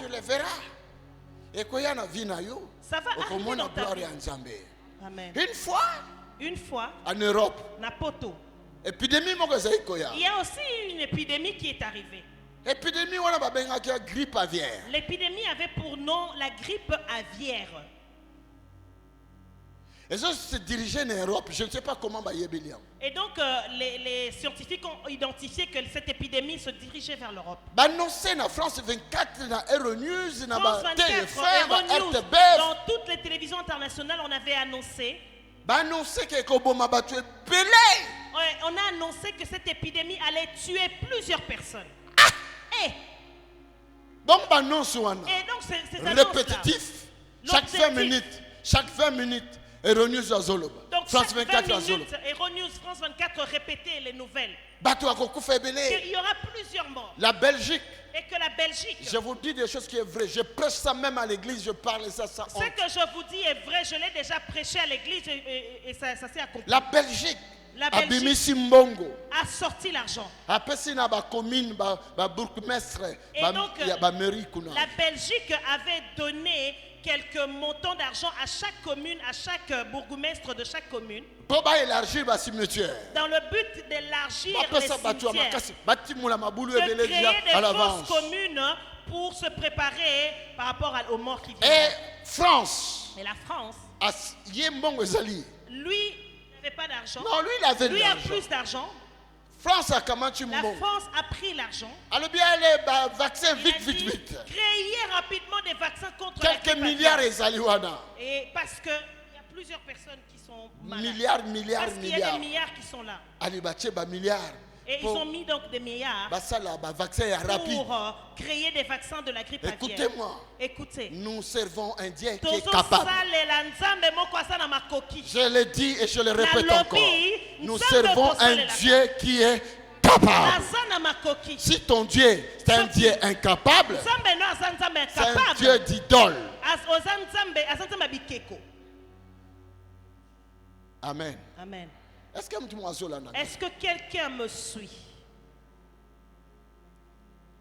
le verras. Et quand il y a une vie, ça va arriver dans ta vie. Amen. Une fois, en Europe, il y a aussi une épidémie qui est arrivée. Grippe aviaire. L'épidémie avait pour nom la grippe aviaire. Et ça se dirigeait en Europe. Je ne sais pas comment. Et donc les scientifiques ont identifié que cette épidémie se dirigeait vers l'Europe. Annoncé en France 24 dans Euronews, France 24, Euronews, dans toutes les télévisions internationales, on avait annoncé. On a annoncé que cette épidémie allait tuer plusieurs personnes. Et donc c'est répétitif. Chaque 20 minutes, Euronews à Zoloba. Donc France 24 à Zoloba. Euronews, France 24 répétait les nouvelles. Il y aura plusieurs morts. La Belgique. Et que la Belgique. Je vous dis des choses qui sont vraies. Je prêche ça même à l'église. Je parle ça sans honte. Ce que je vous dis est vrai. Je l'ai déjà prêché à l'église et ça s'est accompli. La Belgique a sorti l'argent. Et donc, la Belgique avait donné quelques montants d'argent à chaque commune, à chaque bourgmestre de chaque commune. Dans le but d'élargir les cimetières. De créer des fausses communes pour se préparer par rapport aux morts qui viennent. Et France. Et la France. Lui n'avait pas d'argent. Non, lui il avait lui a plus d'argent. La France a pris l'argent. Vaccin vite. Créer rapidement des vaccins contre quelques la grippe milliards et parce que il y a plusieurs personnes qui sont malades. Milliards. Parce qu'il y a des milliards qui sont là. Et ils ont mis donc des milliards pour créer des vaccins de la grippe aviaire. Écoutez-moi. Écoutez. Nous servons un Dieu qui est capable. Je le dis et je le répète encore. Nous servons un Dieu qui est capable. Si ton Dieu est un Dieu incapable, c'est un Dieu d'idole. Amen. Amen. Est-ce que quelqu'un me suit?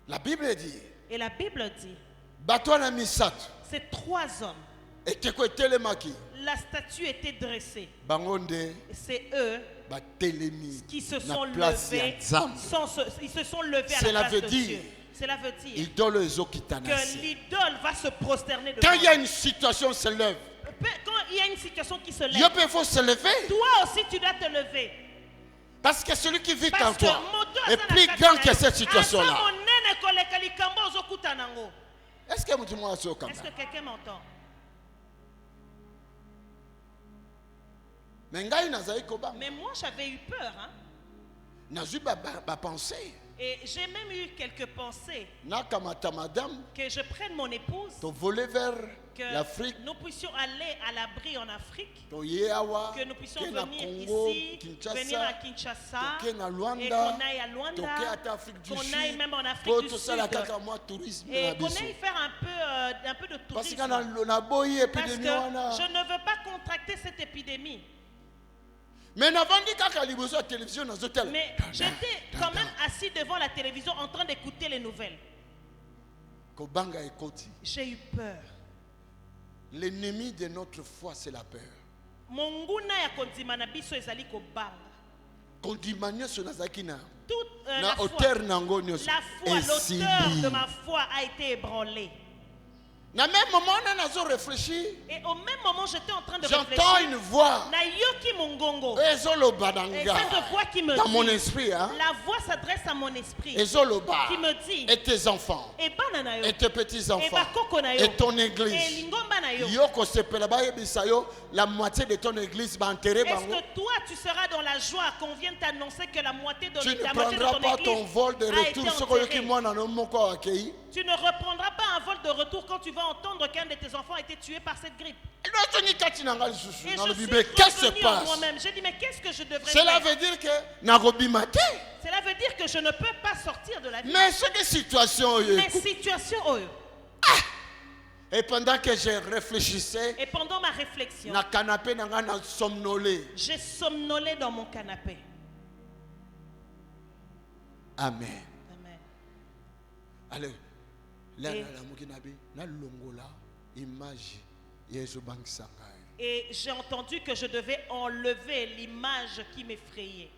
La Bible dit. Et la Bible dit. C'est 3 hommes. La statue était dressée. C'est eux qui se sont levés. Ils se sont levés à la place de Dieu. Cela veut dire que l'idole va se prosterner devant. Quand il y a une situation qui se lève. Quand il y a une situation qui se lève, il faut se lever. Toi aussi tu dois te lever. Parce que celui qui vit en toi est plus grand que cette situation-là. Est-ce que quelqu'un m'entend? Mais moi j'avais eu peur. Et j'ai même eu quelques pensées que je prenne mon épouse, voler vers l'Afrique, nous puissions aller à l'abri en Afrique, que nous puissions venir ici, venir à Kinshasa, et qu'on aille à Luanda, qu'on aille même en Afrique du Sud, et qu'on aille faire un peu de tourisme, parce que je ne veux pas contracter cette épidémie. Mais j'étais quand même assis devant la télévision en train d'écouter les nouvelles. J'ai eu peur. L'ennemi de notre foi, c'est la peur. La foi, l'auteur de ma foi a été ébranlé. Et au même moment, j'étais en train de réfléchir. J'entends une voix. Et cette voix qui me dit, dans mon esprit, la voix s'adresse à mon esprit, qui me dit, et tes enfants, et tes petits-enfants, et ton église. La moitié de ton église va enterrer. Est-ce que toi, tu seras dans la joie qu'on vienne t'annoncer que la moitié de ton église tu ne prendras pas ton vol de retour. Tu ne reprendras pas un vol de retour quand tu vas entendre qu'un de tes enfants a été tué par cette grippe. Et je suis qu'est-ce qui se passe? Moi-même. J'ai dit, mais qu'est-ce que je devrais faire? Cela veut dire que je ne peux pas sortir de la vie. Mais c'est des situations. Et pendant que je réfléchissais, et pendant ma réflexion, j'ai somnolé dans mon canapé. Amen. Amen. Allez. Et j'ai entendu que je devais enlever l'image qui m'effrayait.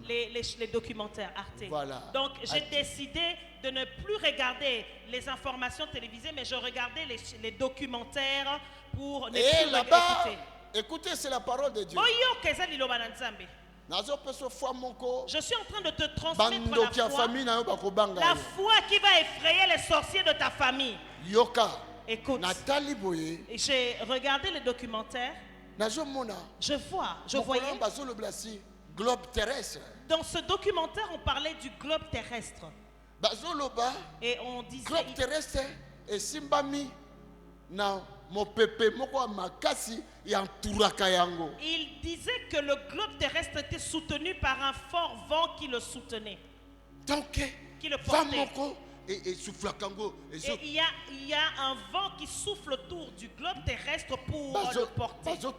Les documentaires Arte. Voilà. Donc j'ai décidé de ne plus regarder les informations télévisées, mais je regardais les documentaires pour ne plus écouter. Écoutez, c'est la parole de Dieu. Je suis en train de te transmettre la foi qui va effrayer les sorciers de ta famille. Écoute, j'ai regardé les documentaires. Je voyais. Dans ce documentaire, on parlait du globe terrestre. Et on disait. Globe terrestre est simbami. Non. Il disait que le globe terrestre était soutenu par un fort vent qui le soutenait. Donc, qui le portait. Et il y a un vent qui souffle autour du globe terrestre pour le porter. Et donc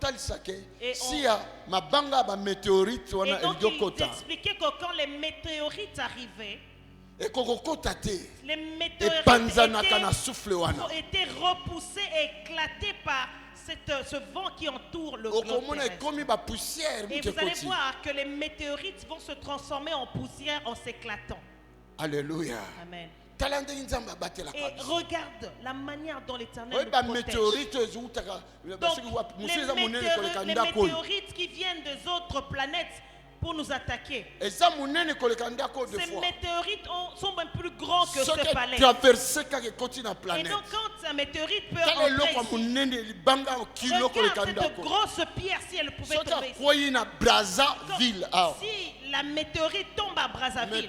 il expliquait que quand les météorites arrivaient, les météorites étaient repoussés et éclatés par ce vent qui entoure le globe terrestre. Et vous allez voir que les météorites vont se transformer en poussière en s'éclatant. Alléluia. Amen. Et regarde la manière dont l'Éternel nous protège. Donc, les météorites qui viennent des autres planètes pour nous attaquer. Ces météorites sont même plus grands que ce palais. Et donc quand un météorite peut entrer ici, regarde cette grosse pierre si elle pouvait tomber ici. Si la météorite tombe à Brazzaville,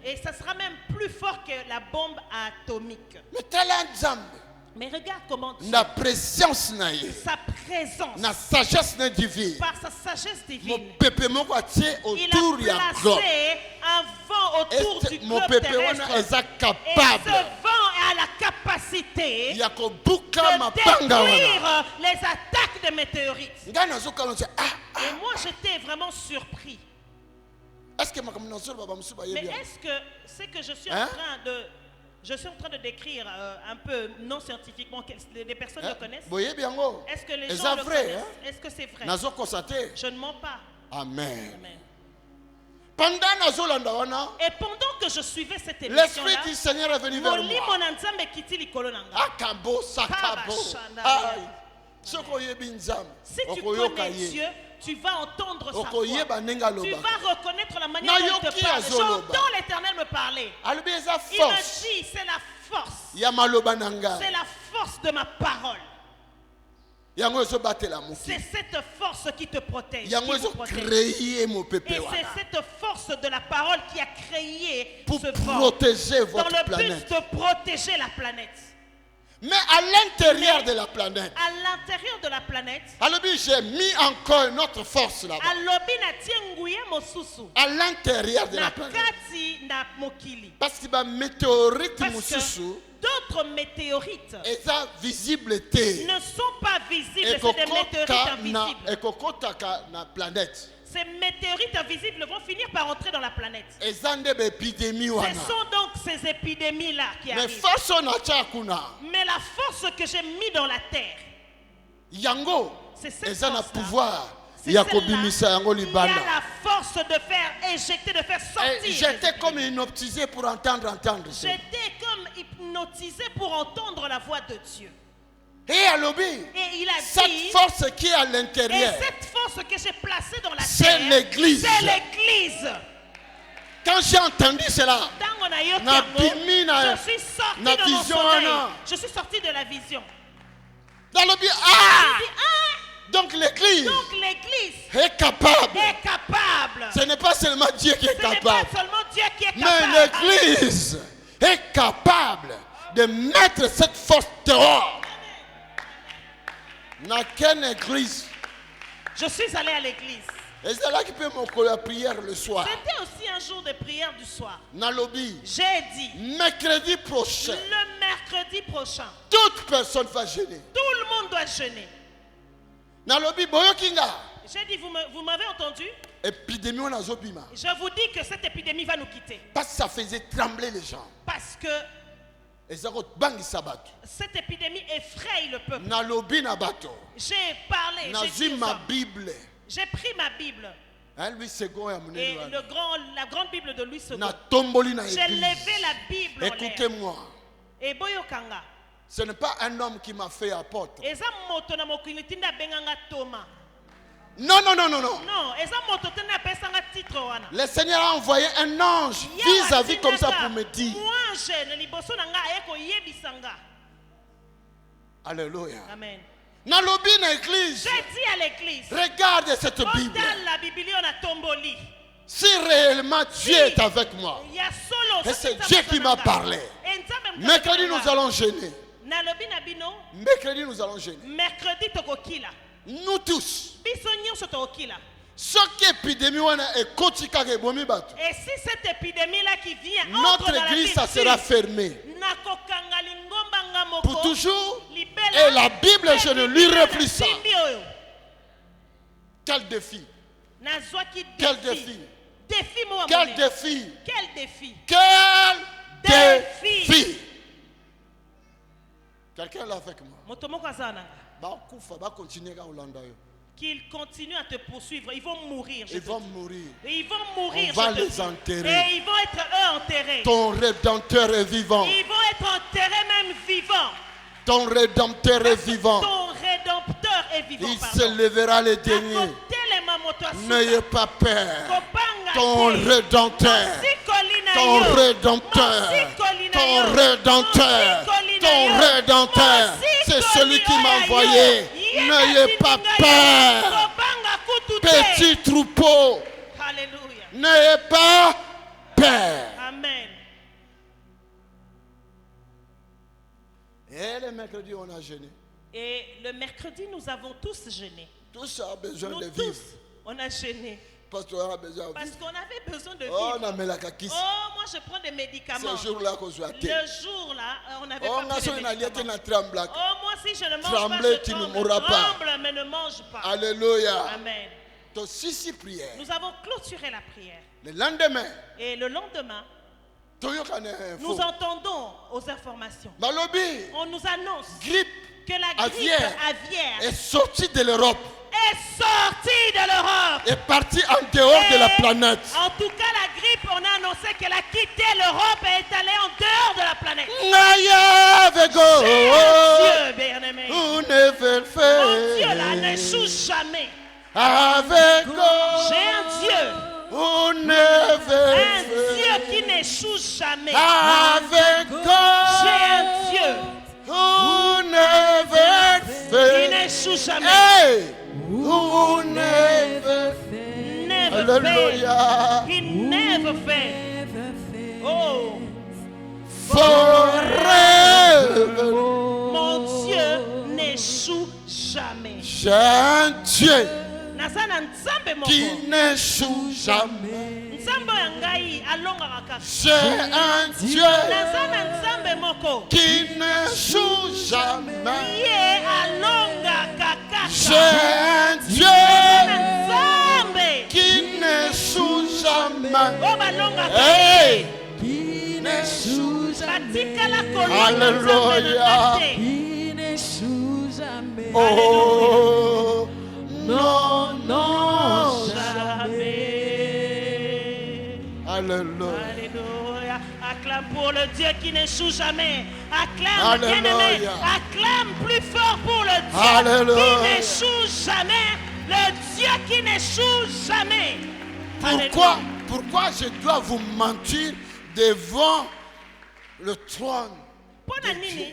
et ça sera même plus fort que la bombe atomique. Mais regarde comment Dieu, sa présence, sa divine, par sa sagesse divine, il a placé un vent autour du globe terrestre. Et ce vent a la capacité de détruire les attaques des météorites. Et moi j'étais vraiment surpris. Mais est-ce que c'est que je suis en train de... Je suis en train de décrire un peu non scientifiquement, les personnes le connaissent. Est-ce que les gens le connaissent? Est-ce que c'est vrai? Je ne mens pas. Amen. Amen. Et pendant que je suivais cette émission-là, l'Esprit du Seigneur est venu vers moi. Si tu connais Dieu, tu vas entendre sa voix. Tu vas reconnaître la manière dont il te parle. J'entends l'Éternel me parler. Il me dit, c'est la force. C'est la force de ma parole. C'est cette force qui te protège. Et c'est cette force de la parole qui a créé pour ce protéger vent votre dans le planète. but de protéger la planète. Mais à l'intérieur de la planète, j'ai mis encore une autre force là-bas. À l'intérieur de la planète. Parce que d'autres météorites ne sont pas visibles. C'est des météorites invisibles. Ces météorites invisibles vont finir par entrer dans la planète. Ce sont donc ces épidémies-là qui arrivent. Mais la force que j'ai mis dans la terre, c'est cette force-là. Il y a la force de faire éjecter, de faire sortir. J'étais comme hypnotisé pour entendre. J'étais comme hypnotisé pour entendre la voix de Dieu. Et il a dit, cette force qui est à l'intérieur, et cette force que j'ai placée dans la terre, c'est l'église. C'est l'église. Quand j'ai entendu cela, je suis sorti de la vision. Donc l'église est capable. Ce n'est pas seulement Dieu qui est capable. Mais l'église est capable de mettre cette force dehors. Dans quelle église? Je suis allé à l'église. C'est là qui peut me prière le soir. C'était aussi un jour de prière du soir. J'ai dit, mercredi prochain, toute personne va jeûner. Tout le monde doit jeûner. J'ai dit, vous m'avez entendu? Je vous dis que cette épidémie va nous quitter. Parce que ça faisait trembler les gens. Parce que cette épidémie effraie le peuple. J'ai parlé, j'ai dit ma Bible. J'ai pris ma Bible. Et la grande Bible de Louis II. J'ai levé la Bible. Écoutez-moi. Et Boyokanga. Ce n'est pas un homme qui m'a fait apôtre. Non. Le Seigneur a envoyé un ange vis-à-vis comme ça pour me dire. Alléluia. Amen. J'ai dit à l'église, regarde cette Bible. Si réellement Dieu est avec moi, et c'est Dieu qui m'a parlé. Mercredi nous allons jeûner. Mercredi nous allons jeûner. Nous tous. Ce qui est épidémie est kotika ke bomi bato. Et si cette épidémie là qui vient notre église ça sera fermée pour toujours. Et la Bible je ne lui refuse ça. Quel défi? Quel défi? Quel défi? Quel défi? Quel défi? Quelqu'un là avec moi? Qu'ils continuent à te poursuivre. Ils vont mourir. Ils vont mourir. Et ils vont mourir. On va les enterrer. Et ils vont être eux enterrés. Ton rédempteur est vivant. Ils vont être enterrés même vivants. Ton rédempteur est vivant. Ton rédempteur est vivant. Il se lèvera les derniers. N'ayez pas peur. Ton rédempteur. Ton rédempteur. Ton rédempteur. Ton rédempteur. C'est celui qui m'a envoyé. N'ayez pas peur. Petit troupeau. Alléluia. N'ayez pas peur. Amen. Et le mercredi, on a jeûné. Et le mercredi, nous avons tous jeûné. Tous ont besoin nous de vivre. Tous, on a jeûné. Parce qu'on avait besoin de vivre. Parce qu'on avait besoin de vivre. Oh, moi je prends des médicaments. Ce jour-là, le jour-là, on n'avait pas pris de médicaments. Oh, moi si je ne mange pas, tremble, mais ne mange pas. Alléluia. Amen. Nous avons clôturé la prière. Le lendemain. Et le lendemain, nous entendons aux informations. On nous annonce que la grippe aviaire est sortie de l'Europe. Est partie en dehors de la planète. En tout cas, la grippe, on a annoncé qu'elle a quitté l'Europe et est allée en dehors de la planète. Dieu, bien-aimé. Mon Dieu là n'échoue jamais. J'ai un Dieu. Un Dieu qui n'échoue jamais. J'ai un Dieu qui n'échoue jamais. Alléluia. He never fails. Oh. Forever. Mon Dieu n'échoue jamais. J'ai un Dieu qui n'échoue jamais. J'ai un Dieu qui n'échoue jamais. J'ai un Dieu qui n'échoue jamais. Hey! Qui n'échoue jamais. Alléluia. Qui n'échoue jamais. Oh, non, non, jamais. Alléluia. Alléluia. Acclame pour le Dieu qui n'échoue jamais. Acclame, bien-aimé. Acclame plus fort pour le Dieu qui n'échoue jamais. Le Dieu qui n'échoue jamais. Pourquoi je dois vous mentir devant le trône de Dieu?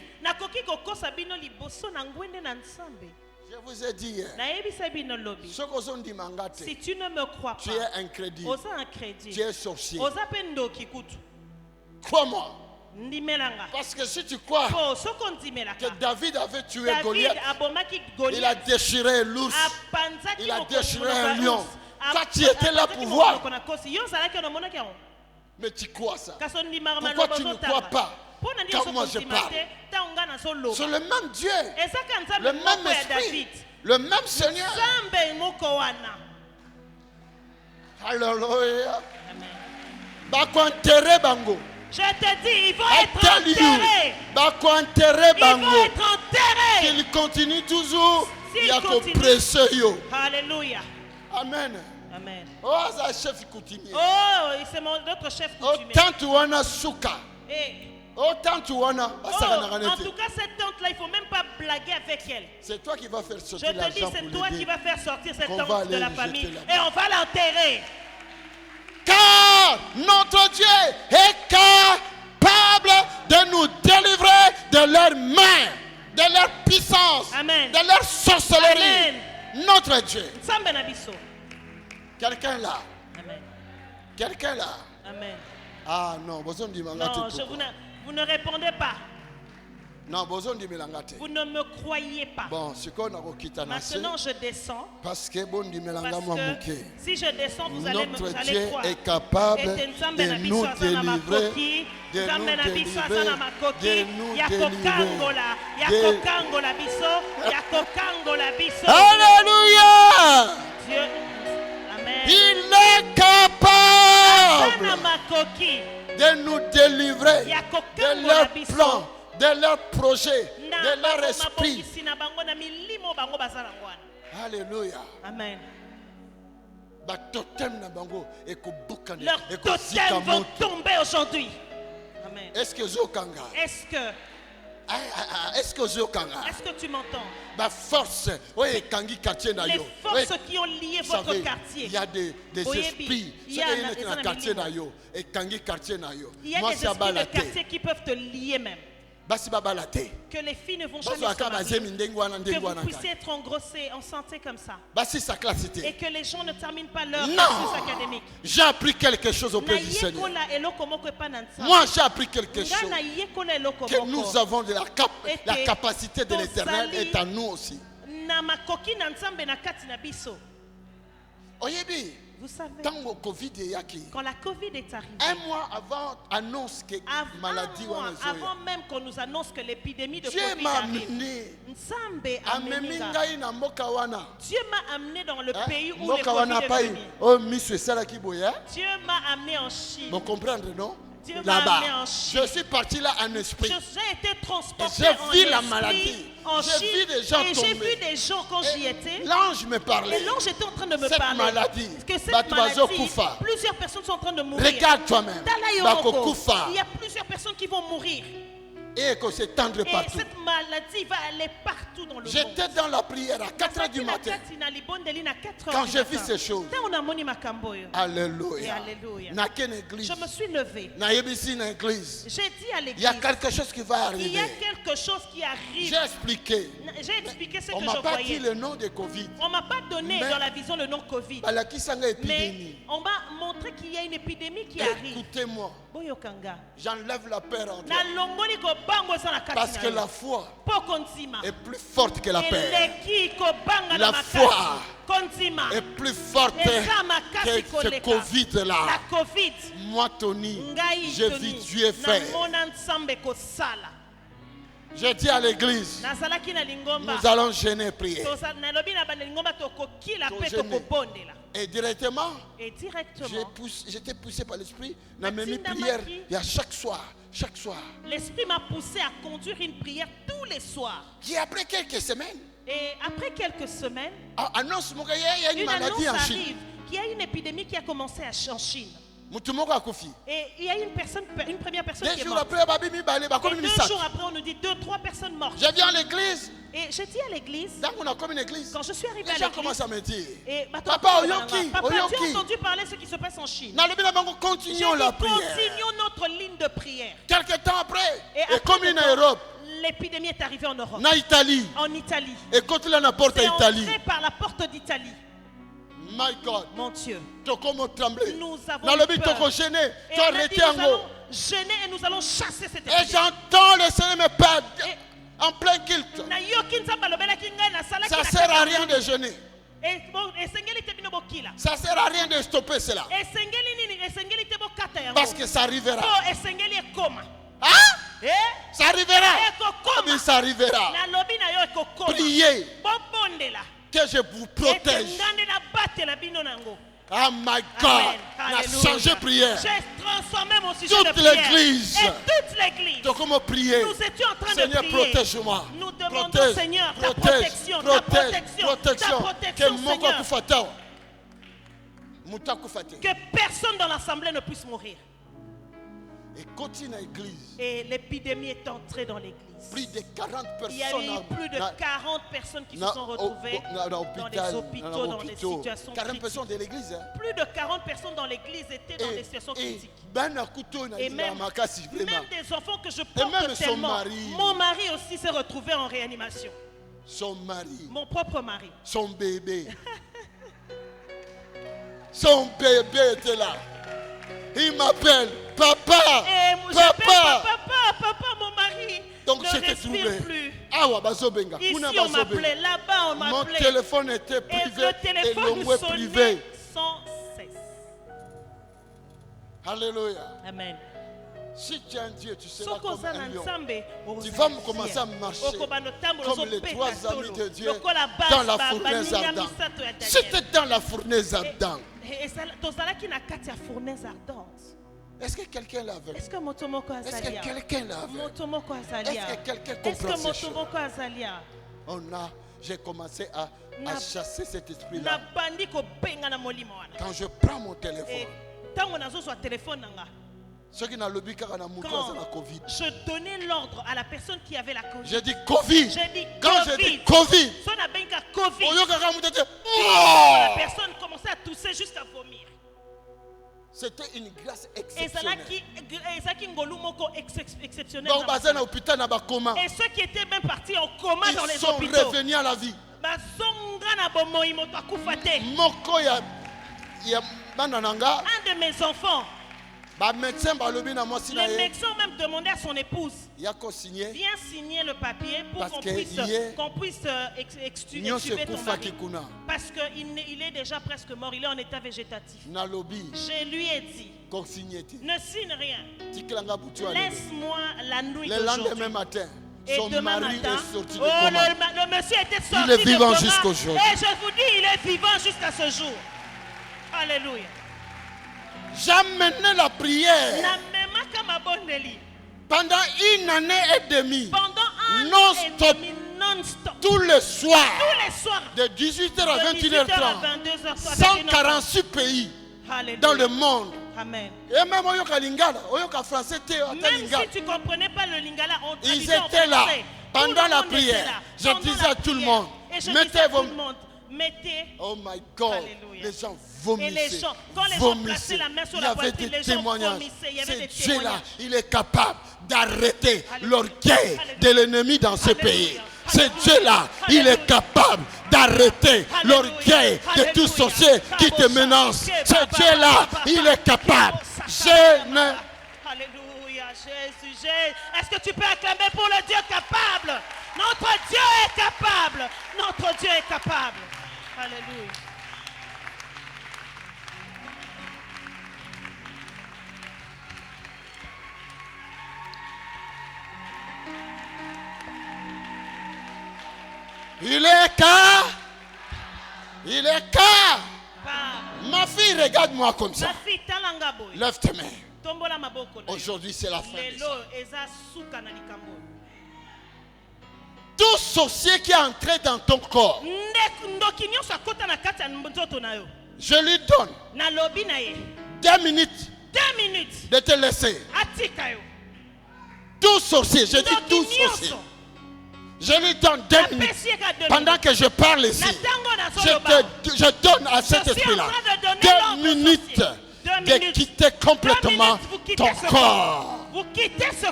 Je vous ai dit hier, si tu ne me crois pas, tu es incrédule, tu es sorcier. Crois-moi. Parce que si tu crois que David avait tué Goliath, il a déchiré l'ours, il a déchiré un lion. Toi, tu étais là pour voir. Mais tu crois ça. Pourquoi tu ne crois pas quand moi je parle? C'est le même Dieu, le même esprit, le même Seigneur. Alléluia. Je te dis, ils vont être enterrés. Ils vont être enterrés. Qu'il continue toujours. Il y a que précieux. Alléluia. Amen. Amen. Oh, c'est chef coutumier. Oh, c'est notre chef coutumier. Tant tu en as souka. Oh, tant tu en as. En tout cas, cette tente-là, il ne faut même pas blaguer avec elle. C'est toi qui vas faire sortir l'argent. Je te dis, c'est toi qui vas faire sortir cette tente de la famille. Et on va l'enterrer. Car notre Dieu est capable de nous délivrer de leurs mains, de leur puissance, Amen, de leur sorcellerie. Amen. Notre Dieu. Quelqu'un là. Amen. Quelqu'un là. Amen. Ah non, vous ne répondez pas. Non, vous ne me croyez pas. Bon, maintenant je descends. Parce que si je descends, vous allez me croire. Notre Dieu est capable de nous délivrer, de nous délivrer. Alléluia! Dieu, amen. Il est capable de nous délivrer de leurs plans, de leurs projets, de leur esprit. Alléluia. Amen. Leurs totems vont tomber aujourd'hui. Amen. Est-ce que tu m'entends? Les forces qui ont lié votre quartier. Il y a des esprits. Il y a des esprits de quartier qui peuvent te lier même. Que les filles ne vont jamais se marier. Que vous puissiez être engrossés, en santé comme ça. Et que les gens ne terminent pas leur cursus académique. J'ai appris quelque chose auprès du Seigneur. Moi j'ai appris quelque chose. Que nous avons de la capacité de l'Éternel est en nous aussi. Vous savez, quand la Covid est arrivée, un mois avant annonce que maladie avant même qu'on nous annonce que l'épidémie de Dieu Covid m'a arrive, Dieu m'a amené dans le pays où le Covid est venu. Dieu m'a amené en Chine. Vous comprenez, non? Là-bas, je suis parti là en esprit. J'ai été transporté en esprit, la maladie. J'ai vu des gens tomber. J'ai vu des gens quand j'y étais. L'ange me parlait. Et l'ange était en train de me cette parler. Maladie, que cette maladie, plusieurs personnes sont en train de mourir. Regarde toi-même. Il y a plusieurs personnes qui vont mourir. Et que c'est tendre partout. Cette maladie va aller partout dans le monde. J'étais dans la prière à 4 h du matin. Quand j'ai vu ces choses. Alléluia. Je me suis levé. J'ai dit à l'église. Il y a quelque chose qui va arriver. Il y a quelque chose qui arrive. J'ai expliqué. J'ai expliqué ce que je voyais. On m'a pas dit le nom de Covid. On m'a pas donné dans la vision le nom Covid. Mais on m'a montré qu'il y a une épidémie qui arrive. Écoutez-moi. J'enlève la peur en toi. Parce que la foi est plus forte que la peur. La foi est plus forte que ce Covid-là. Moi, Tony, je vis Dieu fait. Je dis à l'église, nous allons gêner prier. Et directement, j'étais poussé par l'esprit dans mes prières. Il y a chaque soir. L'esprit m'a poussé à conduire une prière tous les soirs. Et après quelques semaines, annonce il y a une maladie en Chine. Qu'il y a une épidémie qui a commencé en Chine. Et il y a une première personne qui est morte. 2 jours après, 2 jours après, on nous dit 2-3 personnes mortes. Je viens à l'église. Et j'ai dit à l'église, quand je suis arrivé à l'église, les gens commencent à me dire, Papa, tu as entendu parler de ce qui se passe en Chine. Continuons la prière. Continuons notre ligne de prière. Quelques temps après, et comme en Europe, l'épidémie est arrivée en Europe. En Italie. Et quand la porte d'Italie. C'est entré par la porte d'Italie. My God. Mon Dieu. Nous avons peur. Gêner et nous allons chasser cette épidémie. Et j'entends le Seigneur me parler en plein culte. Ça ne sert à rien de jeûner. Ça ne sert à rien de stopper cela. Parce que ça arrivera. Hein? Ça arrivera. Mais ça arrivera. Priez que je vous protège. Oh my God, on a changé prière. J'ai transformé mon sujet de prière. Et toute l'église. Donc comment prier? Nous étions en train Seigneur, de prier. Protège-moi. Nous demandons Seigneur ta protection, ta protection, Seigneur. Que personne dans l'assemblée ne puisse mourir. Et l'épidémie est entrée dans l'église. Plus de 40 personnes. Il y a eu plus de 40 personnes qui se sont retrouvées dans les hôpitaux, dans des situations 40 personnes de l'église. Plus de 40 personnes dans l'église étaient dans des situations critiques. Et même des enfants que je porte tellement. Mon mari aussi s'est retrouvé en réanimation. Son mari. Mon propre mari. Son bébé. Son bébé était là. Il m'appelle papa. Papa, mon mari. Donc ne respire plus. Ici on m'appelait, là-bas on m'appelait. Mon téléphone était privé. Et le téléphone sonnait sans cesse. Alléluia. Amen. Si tu es un Dieu, tu seras comme un lion. Tu vas commencer à marcher comme les 3 amis de Dieu dans la fournaise ardente. Si tu es dans la fournaise ardente, est-ce que quelqu'un l'a vu? Est-ce que quelqu'un l'a vu? Est-ce que quelqu'un comprend ces choses? J'ai commencé à chasser cet esprit-là. Quand je prends mon téléphone, ceux qui n'ont le but car Covid. Je donnais l'ordre à la personne qui avait la Covid. J'ai dit Covid. Quand je dis Covid, la personne commençait à tousser jusqu'à vomir. C'était une grâce exceptionnelle. Donc, et ceux qui étaient même partis en coma dans les hôpitaux, ils sont revenus à la vie. Un de mes enfants, les médecins ont même demandé à son épouse, viens signer le papier pour qu'on puisse extuber ton mari. Parce qu'il est déjà presque mort, il est en état végétatif. Je lui ai dit, ne signe rien. Laisse-moi la nuit le lendemain matin. Et son demain mari matin, est sorti de coma. Le monsieur était sorti il est vivant de coma. jusqu'aujourd'hui. Et je vous dis, il est vivant jusqu'à ce jour. Alléluia. J'amenais la prière pendant 1 année et demie. Non-stop. Tous les soirs. De 18h à 21h30. 146 pays dans le monde Amen. Et même français, même si tu ne comprenais pas le lingala, ils étaient là pendant la prière. Je disais à tout le monde, mettez vos... Oh my God, Alléluia. Les gens vomissaient. Et les gens, quand les gens plaçaient la main sur la poitrine, les gens vomissaient. Il y avait des témoignages. Dieu-là, il est capable d'arrêter l'orgueil de l'ennemi dans ce pays. C'est Dieu-là, il est capable d'arrêter l'orgueil de tout sorcier qui te menace. C'est Dieu-là, il est capable. Alléluia, Jésus. Est-ce que tu peux acclamer pour le Dieu capable? Notre Dieu est capable. Notre Dieu est capable. Alléluia. Il est capable. Il est capable. Ma fille, regarde-moi comme ça. Lève tes mains. Aujourd'hui, c'est la fin de ça. Tout sorcier qui est entré dans ton corps, je lui donne 2 minutes de te laisser. Tout sorcier, je dis tout sorcier. Je lui donne 2 minutes. Pendant que je parle ici, je donne à cet esprit-là 2 minutes de quitter complètement ton corps.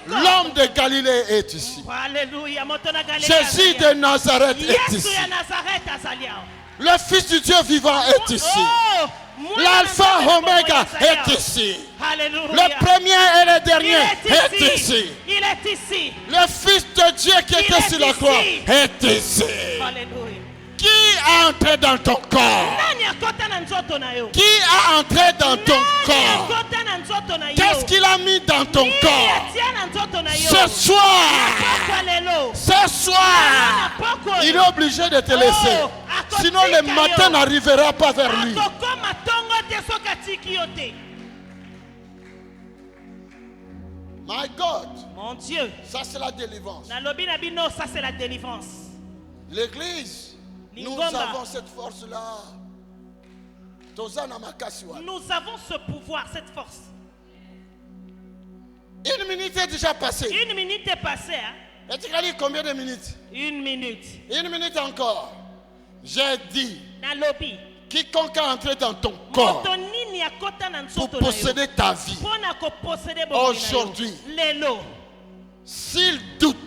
L'homme de Galilée est ici. Jésus de Nazareth est ici. Le Fils du Dieu vivant est ici. L'Alpha Omega est ici. Le premier et le dernier est ici. Il est ici. Le Fils de Dieu qui était sur la croix est ici. Qui a entré dans ton corps? Qui a entré dans ton corps? Qu'est-ce qu'il a mis dans ton corps? Ce soir, il est obligé de te laisser. Sinon le matin n'arrivera pas vers lui. My God. Mon Dieu. Ça c'est la délivrance. Ça c'est la délivrance. L'église. Nous avons cette force-là. Nous avons ce pouvoir, cette force. 1 minute est déjà passée. 1 minute est passée. Hein? Et tu as dit combien de minutes? 1 minute. 1 minute encore. J'ai dit. Quiconque a entré dans ton corps pour posséder ta vie. Aujourd'hui. S'il doute,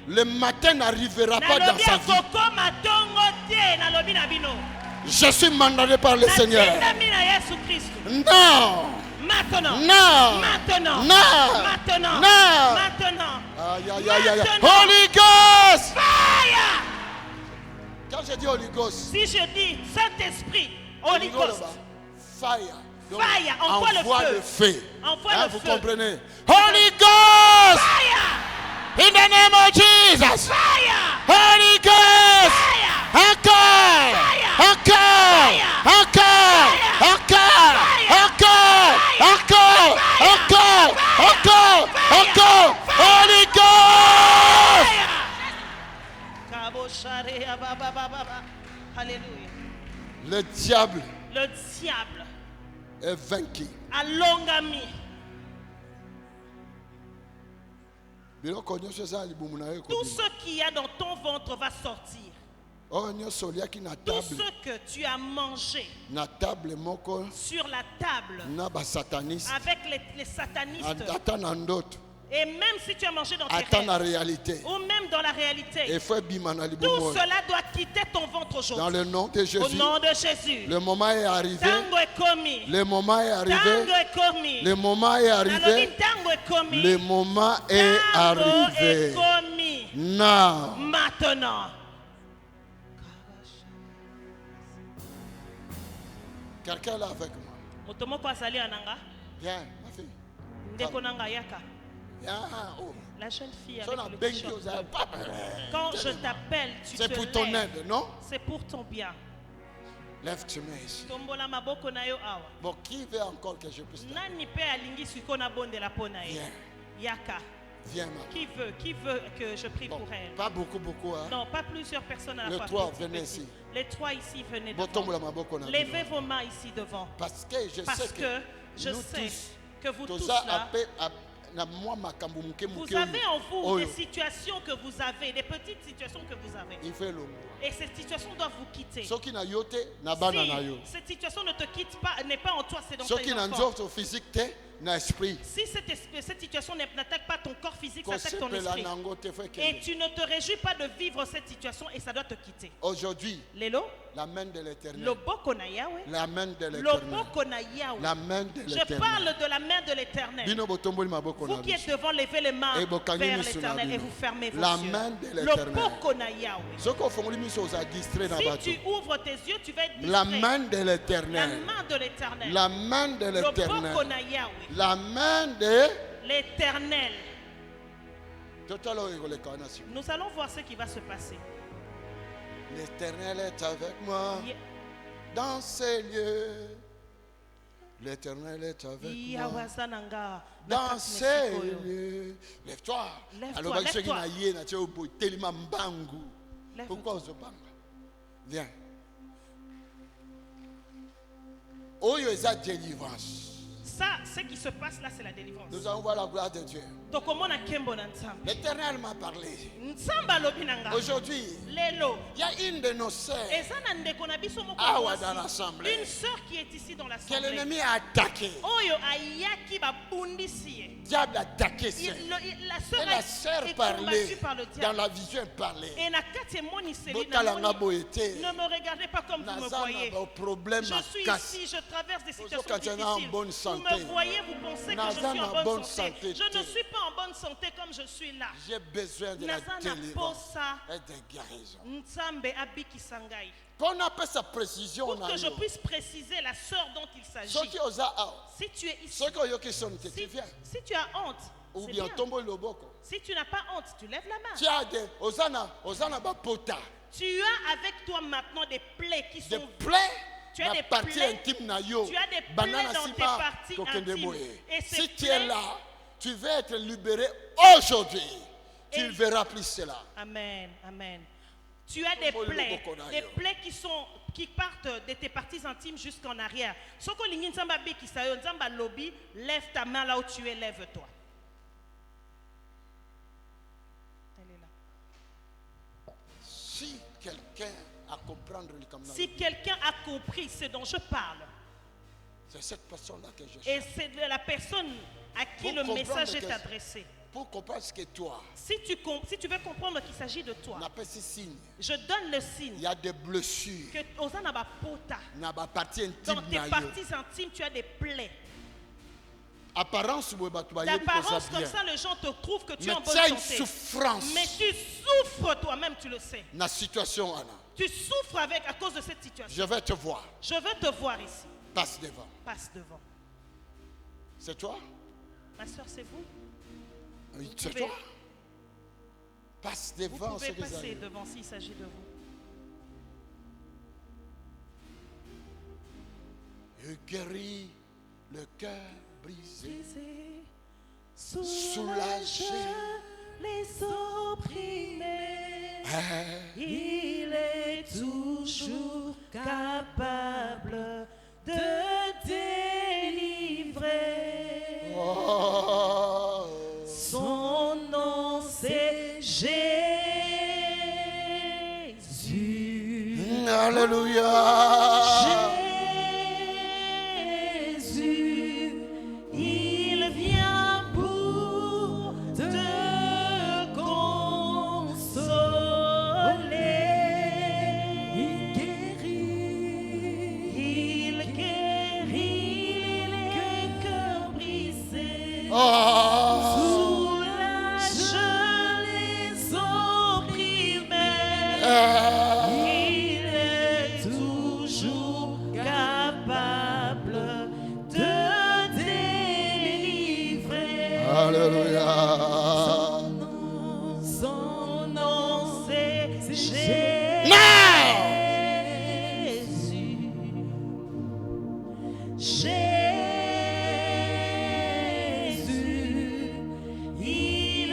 le matin n'arrivera pas dans sa vie. Je suis mandaté par le Seigneur. Non. Maintenant. Non. Maintenant. Non. Maintenant. Non. Maintenant. Aïe, aïe, aïe, aïe. Holy Ghost. Fire. Quand je dis Holy Ghost. Si je dis Saint-Esprit, Holy Ghost. Fire. Donc, fire. Envoie le feu. Envoie le vous feu. Comprenez? Holy Ghost. Fire. In the name of Jesus. Fire. Holy Ghost. Fire. Encore. Encore. Encore. Encore. Encore. Encore. Encore. Encore. Encore. Holy Ghost. Alléluia. Le diable est vaincu. Alongami. Tout ce qu'il y a dans ton ventre va sortir. Tout ce que tu as mangé sur la table avec les satanistes. Et même si tu as mangé dans tes rêves, ou même dans la réalité, tout cela doit quitter ton ventre aujourd'hui. Dans le nom de Jésus. Au nom de Jésus. Le moment est arrivé. Tango est commis. Le moment est arrivé. Tango est commis. Le moment est arrivé. Tango est commis. Le moment est arrivé. Tango est commis. Non. Maintenant. Quelqu'un là avec moi. Viens, ma fille. La jeune fille avec le t-shirt. Quand je t'appelle, tu te lèves. C'est pour ton aide, non? C'est pour ton bien. Lève tes mains ici. Bon, qui veut encore que je puisse t'aider? Viens. Viens, maman. Qui veut que je prie pour elle? Pas beaucoup, hein? Non, pas plusieurs personnes à la fois. Les trois, venez ici. Les trois ici, venez devant. Levez vos mains ici devant. Parce que je sais que vous tous là, vous avez en vous des situations que vous avez, des petites situations que vous avez. Et ces situations doivent vous quitter. Si cette situation ne te quitte pas, n'est pas en toi, c'est dans tes enfants. Si cette situation n'attaque pas ton corps physique, ça attaque ton esprit. Et tu ne te réjouis pas de vivre cette situation et ça doit te quitter. Aujourd'hui, la main de l'Éternel. La main de l'Éternel. La main de l'Éternel. Je parle de la main de l'Éternel. Vous qui êtes devant, levez les mains vers l'Éternel et vous fermez vos yeux. Main de l'Éternel. Si tu ouvres tes yeux, tu vas être distrait. La main de l'Éternel. La main de l'Éternel. La main de l'Éternel. La main de l'Éternel. Nous allons voir ce qui va se passer. L'Éternel est avec moi dans ces lieux. L'Éternel est avec moi dans ces lieux. Lève-toi. Lève-toi. Pourquoi viens. Oyo eza délivrance. Ça, ce qui se passe là, c'est la délivrance. Nous allons voir la gloire de Dieu. L'Éternel m'a parlé. Aujourd'hui, il y a une de nos sœurs dans l'assemblée. Une sœur qui est ici dans l'assemblée. Que l'ennemi a attaqué. Le diable a attaqué. La sœur parlait. Dans la vision, elle parlait. Ne me regardez pas comme vous me voyez. Je suis ici, je traverse des situations difficiles. Vous me voyez, vous pensez que je suis en bonne santé. Je ne suis pas en bonne santé comme je suis là. J'ai besoin de la délivrance et de guérison. Qu'on appelle sa précision. Pour que je puisse préciser la sœur dont il s'agit. Si tu es ici, si tu as honte, ou bien si tu n'as pas honte, tu lèves la main. Tu as des tu as avec toi maintenant des plaies qui sont tu as des plaies dans tes parties intimes. Et si tu es là, tu vas être libéré aujourd'hui. Tu ne verras plus cela. Amen, amen. Tu as des plaies qui partent de tes parties intimes jusqu'en arrière. Lève ta main là où tu es, lève-toi. Si quelqu'un a compris ce dont je parle, c'est cette personne-là que je cherche. Et c'est la personne à qui le message est adressé. Pour comprendre ce que toi. Si tu veux comprendre qu'il s'agit de toi, on appelle ce signe. Je donne le signe. Il y a des blessures. Dans tes parties intimes, tu as des plaies. D'apparence comme ça, les gens te trouvent que tu es en bonne santé. Souffrance. Mais tu souffres toi-même, tu le sais. La situation, Anna. Tu souffres à cause de cette situation. Je vais te voir. Je veux te voir ici. Passe devant. Passe devant. C'est toi? Ma soeur, c'est vous? Oui, c'est toi. Passe devant. Vous pouvez passer devant s'il s'agit de vous. Il guérit le cœur brisé, soulagé les opprimés. Il est toujours capable de délivrer. Oh. Son nom c'est Jésus. Alléluia. Soulage les opprimés. Il est toujours capable de délivrer. Alléluia. Son nom c'est Jésus. Il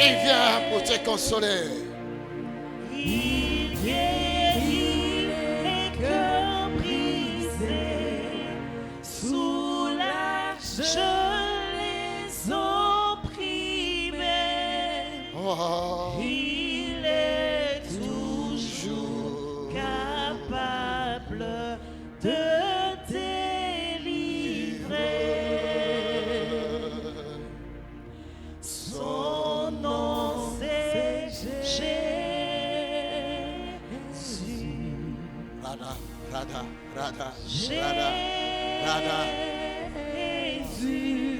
il vient pour te consoler. Il guérit les cœurs brisés, soulage les opprimés. Oh. Il est toujours capable de son nom c'est Jésus. Rada, rada, rada, Jésus.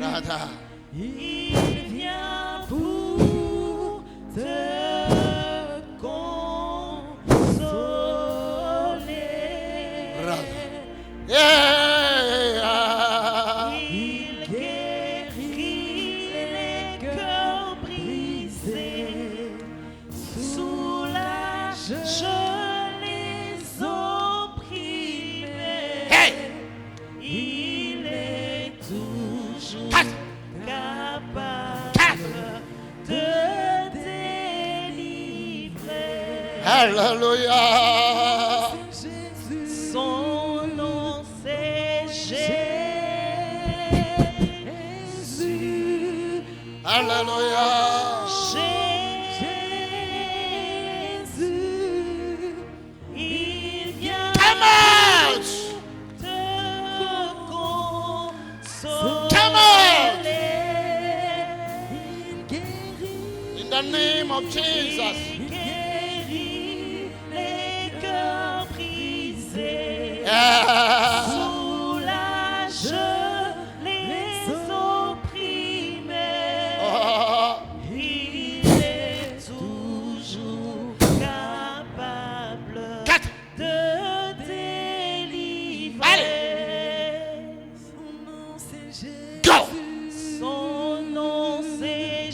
rada. Il vient pour te consoler. Rada. Yeah. Alléluia. Son nom c'est Jésus. Alléluia. Jésus. Il vient te consoler. In the name of Jesus. Soulage les opprimés. Il est toujours capable de délivrer. Son nom c'est Jésus. Son nom c'est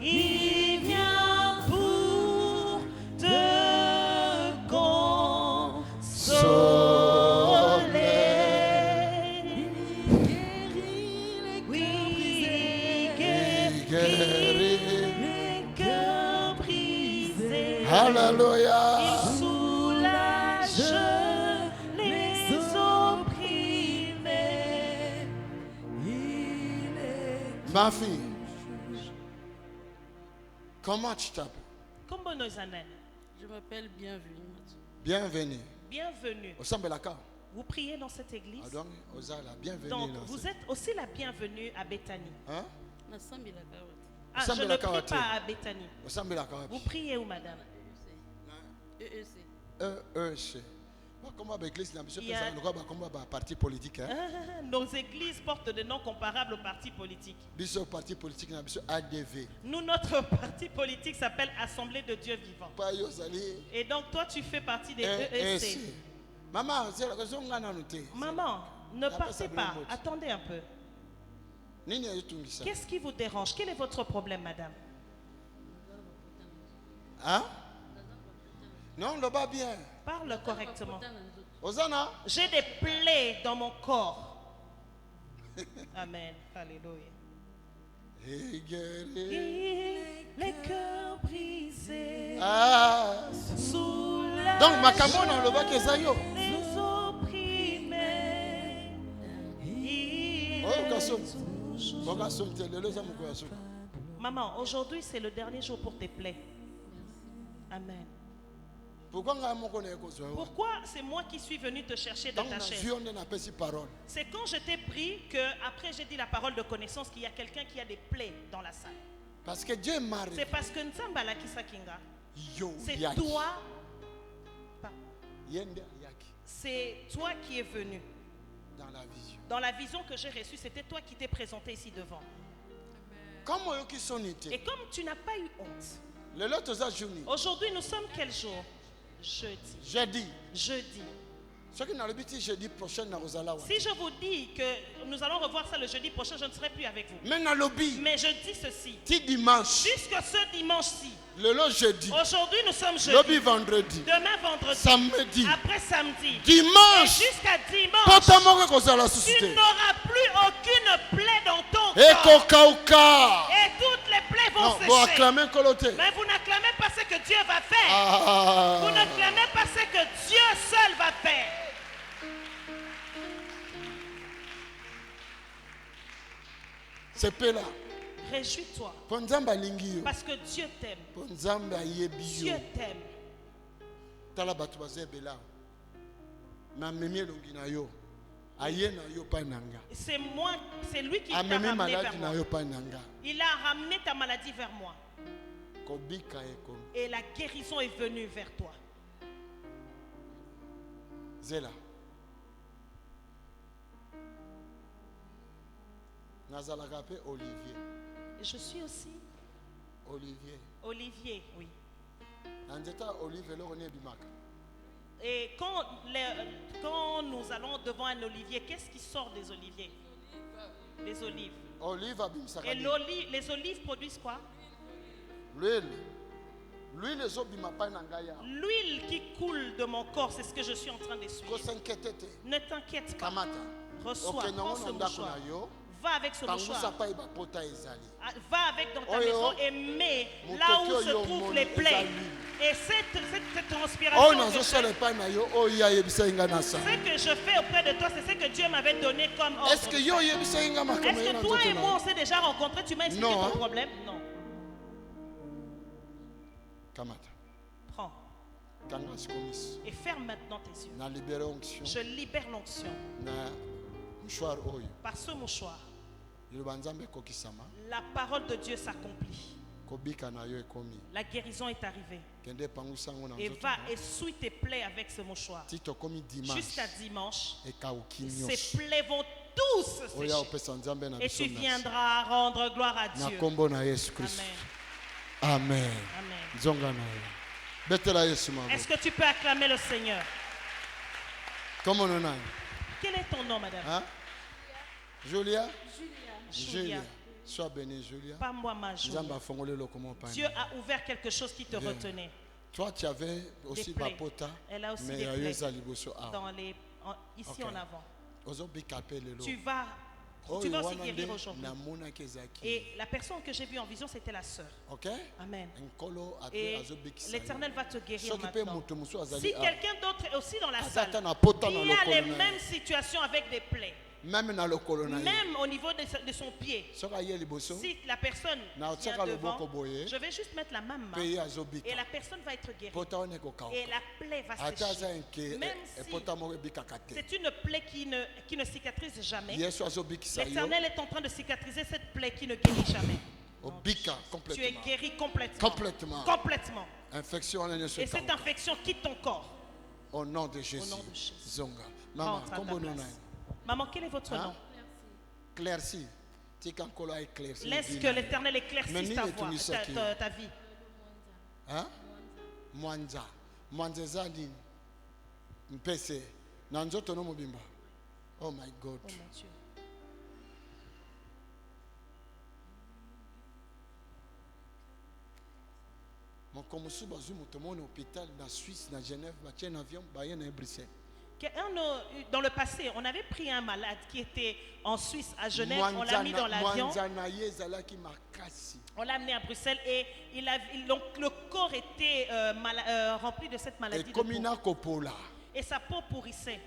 il vient pour te consoler. Oui, guérit les cœurs brisés. Alléluia. Il soulage les opprimés. Ma fille, comment tu t'appelles? Je m'appelle Bienvenue. Bienvenue. Bienvenue. Vous priez dans cette église. Donc vous êtes aussi la bienvenue à Bethany. Hein? Ah, je ne prie pas à Bethany. Vous priez où, madame? EEC. Parti politique. Nos églises portent des noms comparables aux partis politiques. Nous, notre parti politique s'appelle Assemblée de Dieu vivant. Et donc toi, tu fais partie des EEC. Maman, ne partez pas. Attendez un peu. Qu'est-ce qui vous dérange? Quel est votre problème, madame? Hein? Non, le bas bien. Parle correctement. Hosanna. J'ai des plaies dans mon corps. Amen. Alléluia. Les cœurs brisés. Donc, ma camona, le bas qui est les opprimés. Maman, aujourd'hui c'est le dernier jour pour tes plaies. Amen. Pourquoi c'est moi qui suis venu te chercher dans ta chaise? C'est quand je t'ai pris que après j'ai dit la parole de connaissance qu'il y a quelqu'un qui a des plaies dans la salle. Parce que Dieu m'a C'est parce que Nzambala Kisakinga. C'est toi. C'est toi qui es venu. Dans la vision. Dans la vision que j'ai reçue, c'était toi qui t'es présenté ici devant. Et comme tu n'as pas eu honte. Aujourd'hui, nous sommes quel jour? Jeudi. Si je vous dis que nous allons revoir ça le jeudi prochain, je ne serai plus avec vous. Mais je dis ceci. Jusque ce dimanche-ci. Aujourd'hui nous sommes jeudi. Demain vendredi. Samedi. Après samedi. Dimanche. Et jusqu'à dimanche. Tu n'auras plus aucune plaie dans ton corps. Et toutes les plaies vont sécher. Mais vous n'acclamez pas ce que Dieu va faire. Vous n'acclamez pas ce que Dieu seul va faire. C'est là. Réjouis-toi. Parce que Dieu t'aime. Dieu t'aime. C'est lui qui t'a ramené vers moi. Il a ramené ta maladie vers moi. Et la guérison est venue vers toi. Zéla. Olivier. Je suis aussi Olivier, oui. Et quand nous allons devant un olivier, qu'est-ce qui sort des oliviers? Les olives. Et les olives produisent quoi? L'huile qui coule de mon corps, c'est ce que je suis en train d'essuyer. Ne t'inquiète pas. Reçois, prends ce mouchoir. Va avec ce mouchoir. Va avec dans ta maison et mets là où se trouvent les plaies. Et cette transpiration, ce que je fais auprès de toi, c'est ce que Dieu m'avait donné comme ordre. Est-ce que toi et moi on s'est déjà rencontrés? Tu m'as expliqué ton problème? Non. Prends. Et ferme maintenant tes yeux. Je libère l'onction. Par ce mouchoir, la parole de Dieu s'accomplit. La guérison est arrivée. Et va essuie tes plaies avec ce mouchoir. Jusqu'à dimanche, ces plaies vont tous se sécher. Et tu viendras rendre gloire à Dieu. Amen. Amen. Est-ce que tu peux acclamer le Seigneur? Quel est ton nom, madame? Hein? Julia. Sois bénie, Julia. Pas moi, ma Julia. Dieu a ouvert quelque chose qui te retenait. Toi, tu avais aussi ma pota. Elle a aussi mais des plaies ici en avant. Tu vas aussi guérir aujourd'hui. Et la personne que j'ai vue en vision, c'était la sœur. Amen. Et l'Éternel va te guérir maintenant. Si quelqu'un d'autre est aussi dans la salle, il y a les mêmes situations avec des plaies. Même au niveau de son pied. Si la personne vient devant, je vais juste mettre la même main et la personne va être guérie. Et la plaie va sécher. Même si c'est une plaie qui ne cicatrise jamais, l'Éternel est en train de cicatriser cette plaie qui ne guérit jamais. Tu es guéri complètement. Et cette infection quitte ton corps. Au nom de Jésus. Maman, maman, quel est votre nom? Clairci. Laisse que l'Éternel éclaircisse ta vie. Hein? Mwanza. Mwanzezani. Mpese. Nanzoto no mobimba. Oh my God. Oh mon Dieu. Hôpital dans Suisse, dans Genève, un avion, Bruxelles. Dans le passé, on avait pris un malade qui était en Suisse, à Genève, on l'a mis dans l'avion, on l'a amené à Bruxelles et donc le corps était rempli de cette maladie de peau. Et sa peau pourrissait.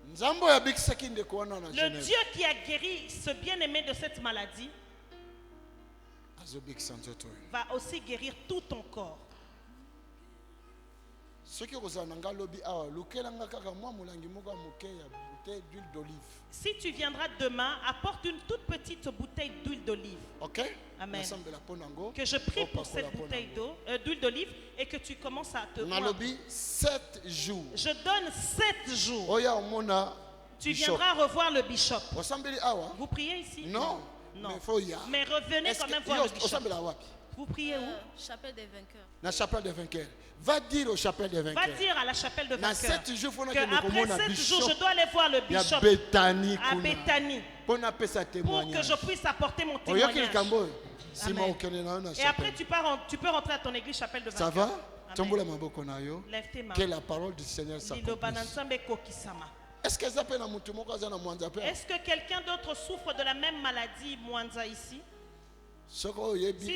Le Dieu qui a guéri ce bien-aimé de cette maladie va aussi guérir tout ton corps. Si tu viendras demain, apporte une toute petite bouteille d'huile d'olive. Amen. Que je prie pour cette bouteille d'huile d'olive et que tu commences à te boire. 7 jours. Je donne 7 jours. Tu viendras revoir le bishop. Vous priez ici? Non. Non. Mais revenez quand même voir le bishop. Vous priez où? Chapelle des vainqueurs. La chapelle des vainqueurs. Va dire au chapelle des vainqueurs. Va dire à la chapelle des vainqueurs. Après 7 jours, je dois aller voir le bishop à Bethany pour que je puisse apporter mon témoignage. Amen. Et après, tu peux rentrer à ton église chapelle de vainqueurs. Ça va? Lève tes mains. Que la parole du Seigneur s'accomplisse. Est-ce que quelqu'un d'autre souffre de la même maladie, Mwanza, ici? Si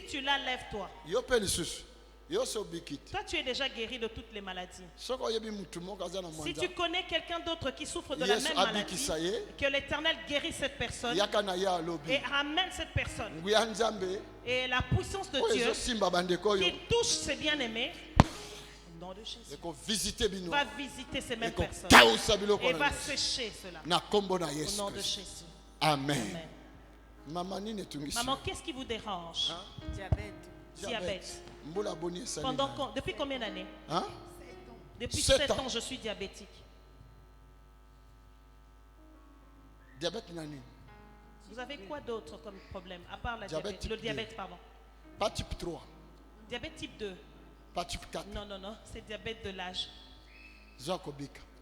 tu l'as, lève-toi. Toi, tu es déjà guéri de toutes les maladies. Si tu connais quelqu'un d'autre qui souffre de la même maladie, que l'Éternel guérisse cette personne et ramène cette personne. Et la puissance de Dieu qui touche ses bien-aimés, au nom de Jésus, va visiter ces mêmes personnes et va sécher cela. Au nom de Jésus. Amen. Maman, qu'est-ce qui vous dérange? Diabète. Depuis combien d'années? Depuis 7 ans, je suis diabétique. Vous avez quoi d'autre comme problème à part le diabète, pardon? Pas type 3. Diabète type 2. Pas type 4. Non, c'est diabète de l'âge.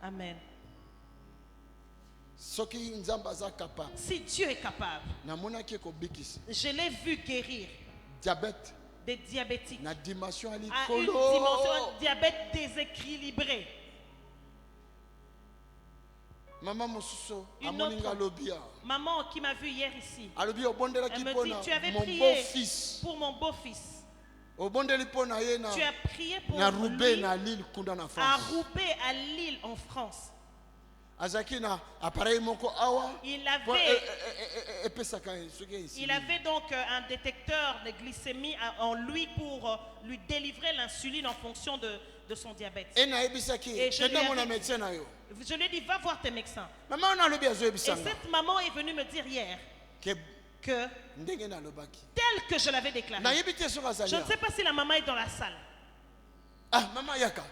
Amen. Si Dieu est capable, je l'ai vu guérir diabète des diabétiques à une dimension diabète déséquilibré. Maman qui m'a vu hier ici, elle me dit, tu avais prié pour mon beau-fils. Tu as prié pour lui à Roubaix, à Lille, en France. Il avait donc un détecteur de glycémie en lui pour lui délivrer l'insuline en fonction de son diabète. Et je lui ai dit, va voir tes médecins. Et cette maman est venue me dire hier que tel que je l'avais déclaré. Je ne sais pas si la maman est dans la salle.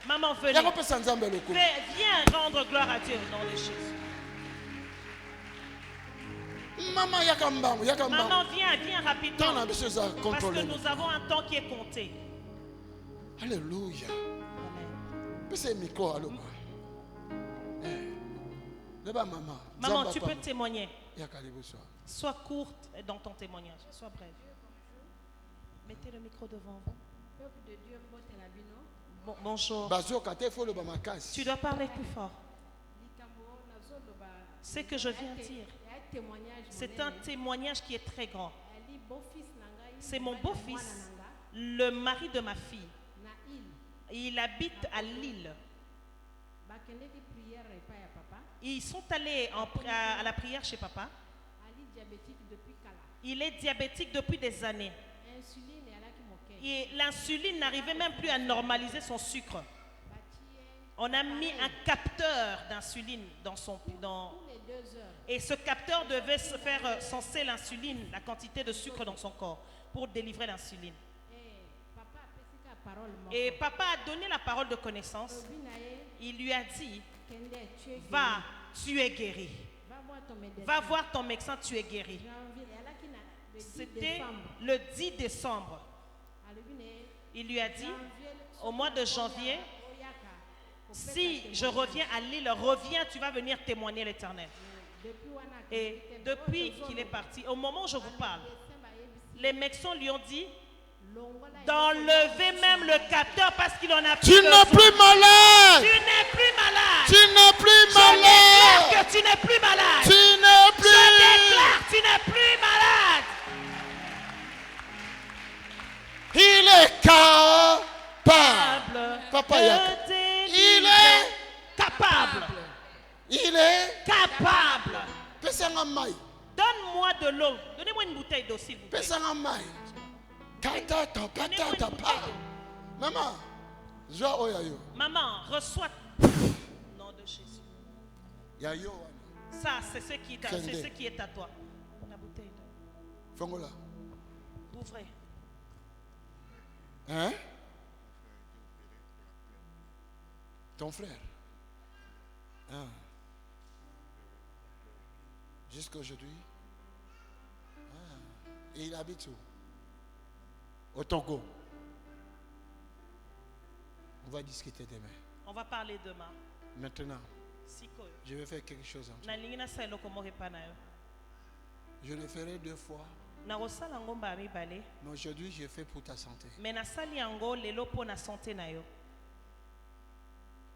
Maman, venez. Viens rendre gloire à Dieu au nom de Jésus. Maman, viens rapidement. Parce que nous avons un temps qui est compté. Alléluia. Maman, tu peux témoigner. Sois courte dans ton témoignage. Sois brève. Mettez le micro devant vous. Bonjour. Tu dois parler plus fort. Ce que je viens de dire, c'est un témoignage qui est très grand. C'est mon beau-fils, le mari de ma fille. Il habite à Lille. Ils sont allés à la prière chez papa. Il est diabétique depuis des années. Et l'insuline n'arrivait même plus à normaliser son sucre. On a mis un capteur d'insuline et ce capteur devait se faire senser l'insuline, la quantité de sucre dans son corps pour délivrer l'insuline. Et papa a donné la parole de connaissance. Il lui a dit, va, tu es guéri. Va voir ton médecin, tu es guéri. C'était le 10 décembre. Il lui a dit, au mois de janvier, si je reviens à Lille, reviens, tu vas venir témoigner l'Éternel. Et depuis qu'il est parti, au moment où je vous parle, les médecins lui ont dit d'enlever même le capteur parce qu'il en a plus. Tu n'es plus malade. Tu n'es plus malade. Tu n'es plus malade. Je déclare que tu n'es plus malade. Tu n'es plus. Je déclare que tu n'es plus malade. Il est capable. Papa, il est capable. Il est capable. Donne-moi de l'eau. Donnez-moi une bouteille d'eau, s'il vous plaît. Maman, reçois. Nom de Jésus. Ça, c'est ce qui est à toi. La bouteille d'eau. Ouvrez. Hein? Ton frère. Jusqu'à aujourd'hui. Et il habite où? Au Togo. On va discuter demain. On va parler demain. Maintenant, je vais faire quelque chose en toi. Je le ferai 2 fois. Mais aujourd'hui, je fais pour ta santé.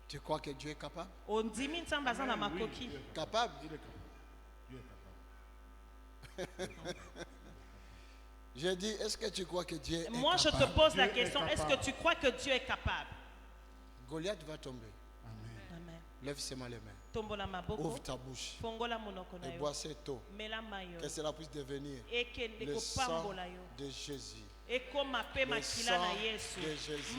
Tu crois que Dieu est capable? Capable? Je dis, est-ce que tu crois que Dieu est capable? Moi, je te pose la question, est-ce que tu crois que Dieu est capable? Goliath va tomber. Amen. Lève seulement les mains. Ouvre ta bouche. Et bois cette eau. Que cela puisse devenir le sang de Jésus. Le sang de Jésus.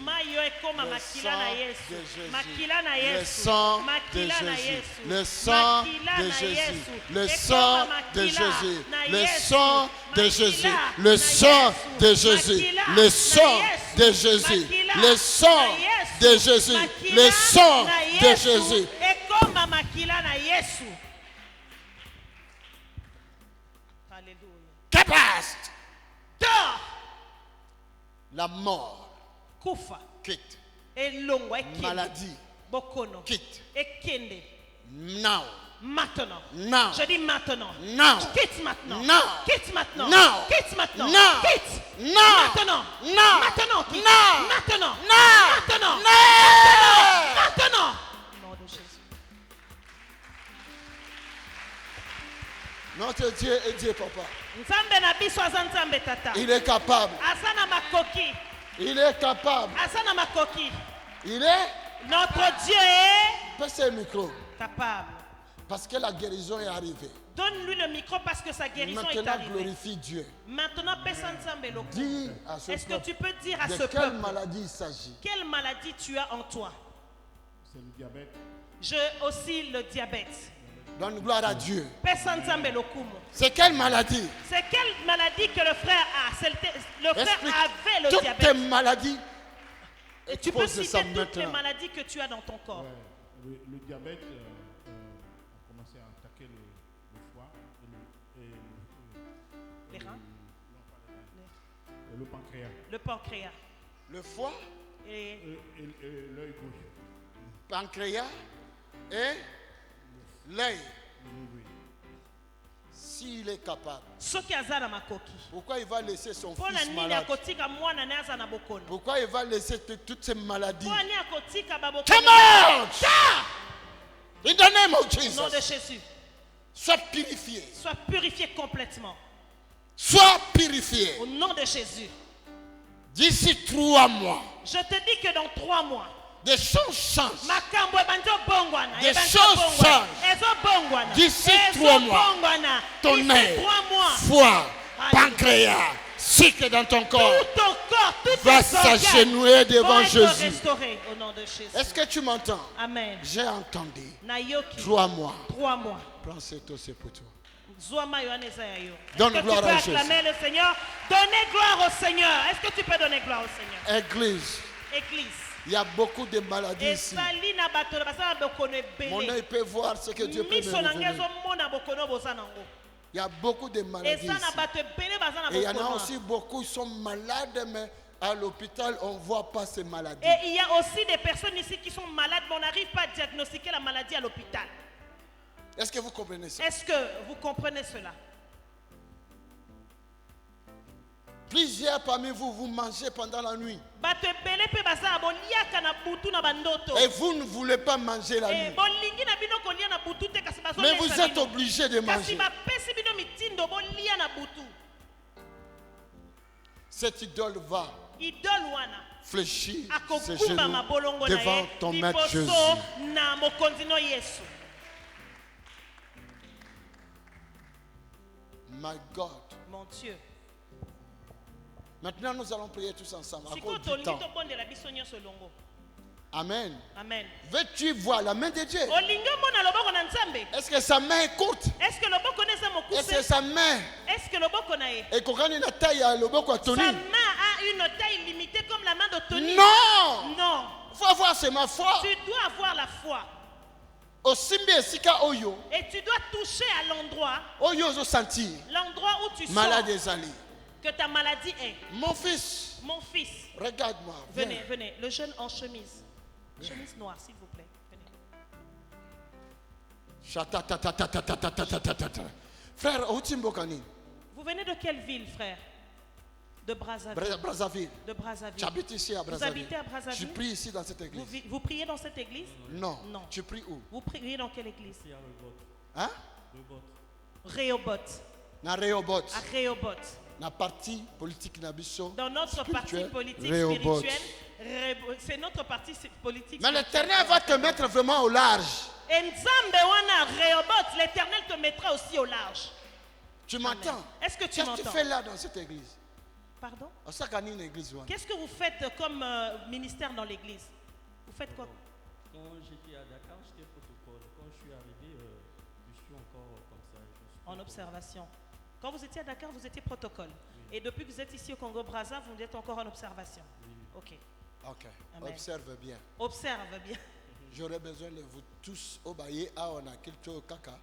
Le sang de Jésus. Le sang de Jésus. Le sang de Jésus. Le sang de Jésus. Le sang de Jésus. Le sang de Jésus. Le sang de Jésus. Le sang de Jésus. Capacité. La mort quitte. Maladie quitte. Now. Maintenant. Now. Je dis maintenant. Now. Quitte maintenant. Now. Quitte maintenant. Now. Quitte maintenant. Now. Quitte. Now. Maintenant. Now. Maintenant. Quitte. Now. Maintenant. Now. Maintenant. Now. Maintenant. Au nom de Jésus. Notre Dieu est Dieu, papa. Il est capable. Il est capable. Il est. Notre Dieu est Passez le micro. capable. Parce que la guérison est arrivée. Donne-lui le micro parce que sa guérison est Maintenant, arrivée. glorifie Dieu. Maintenant, Dis à ce est-ce que peuple tu peux dire à de ce quelle peuple maladie il s'agit? quelle maladie tu as en toi? C'est le diabète. J'ai aussi le diabète. Donne gloire à Dieu. C'est quelle maladie? C'est quelle maladie que le frère a? Le frère avait le toutes diabète. tes maladies. Et tu peux citer toutes les maladies que tu as dans ton corps. Ouais, le diabète a commencé à attaquer le foie les reins? Le pancréas. Le pancréas. Le foie et l'œil gauche. Pancréas et l'œil. S'il est capable, pourquoi il va laisser son fils malade? Pourquoi il va laisser toutes ces maladies? Come out! In the name of Jesus. Au nom de Jésus. Sois purifié. Sois purifié complètement. Sois purifié. Au nom de Jésus. D'ici 3 mois. Je te dis que dans 3 mois. Des choses changent. Des choses changent. D'ici 3 mois. Ton œil, foie, pancréas, cycle dans ton corps va s'agenouiller devant Jésus. Est-ce que tu m'entends? Amen. J'ai entendu. 3 mois. 3 mois. Prends cette eau, c'est pour toi. Donne gloire à Jésus. Le Seigneur. Donnez gloire au Seigneur. Est-ce que tu peux donner gloire au Seigneur? Église. Il y a beaucoup de maladies ici. Mon œil peut voir ce que Dieu peut me révéler. Il y a beaucoup de maladies ici. Et il y en a aussi beaucoup qui sont malades, mais à l'hôpital, on ne voit pas ces maladies. Et il y a aussi des personnes ici qui sont malades, mais on n'arrive pas à diagnostiquer la maladie à l'hôpital. Est-ce que vous comprenez ça? Est-ce que vous comprenez cela? Plusieurs parmi vous, vous mangez pendant la nuit. Et vous ne voulez pas manger la nuit. Mais vous êtes obligé de manger. Cette idole va fléchir ses genoux devant ton maître Jésus. My God. Mon Dieu. Maintenant, nous allons prier tous ensemble. À cause du temps. Amen. Amen. Veux-tu voir la main de Dieu? Est-ce que sa main est courte? Est-ce que sa main est sa main a une taille limitée comme la main de Tony? Non. Non. Il faut avoir ma foi. Tu dois avoir la foi. Et tu dois toucher à l'endroit. L'endroit où tu sens. Malade des alliés. que ta maladie est. Mon fils. Mon fils. Regarde-moi. Venez, venez. Le jeune en chemise. Chemise noire, s'il vous plaît. Venez. Frère, vous venez de quelle ville, frère? De Brazzaville. Brazzaville. De Brazzaville. J'habite ici à Brazzaville. Vous habitez à Brazzaville? Je prie ici dans cette église. Vous priez dans cette église? Non. Non. Tu pries où? Vous priez dans quelle église? Hein? Rehoboth. Na Rehoboth. À Rehoboth. Na parti politique nabiso. Dans notre parti politique Rehoboth. spirituel, c'est notre parti politique. Mais l'Éternel va te mettre vraiment au large. L'Éternel te mettra aussi au large. Tu m'entends? Est-ce que tu m'entends? Qu'est-ce que tu fais là dans cette église? Pardon? Qu'est-ce que vous faites comme ministère dans l'église? Vous faites quoi? Quand j'étais à Dakar, j'étais protocole. Quand je suis arrivé, je suis encore comme ça. En observation. Quand vous étiez à Dakar, vous étiez protocole. Oui. Et depuis que vous êtes ici au Congo-Brazza, vous êtes encore en observation. Oui. Ok. Ok. Amen. Observe bien. Observe bien. J'aurais besoin de vous tous obayer à on a quelque caca.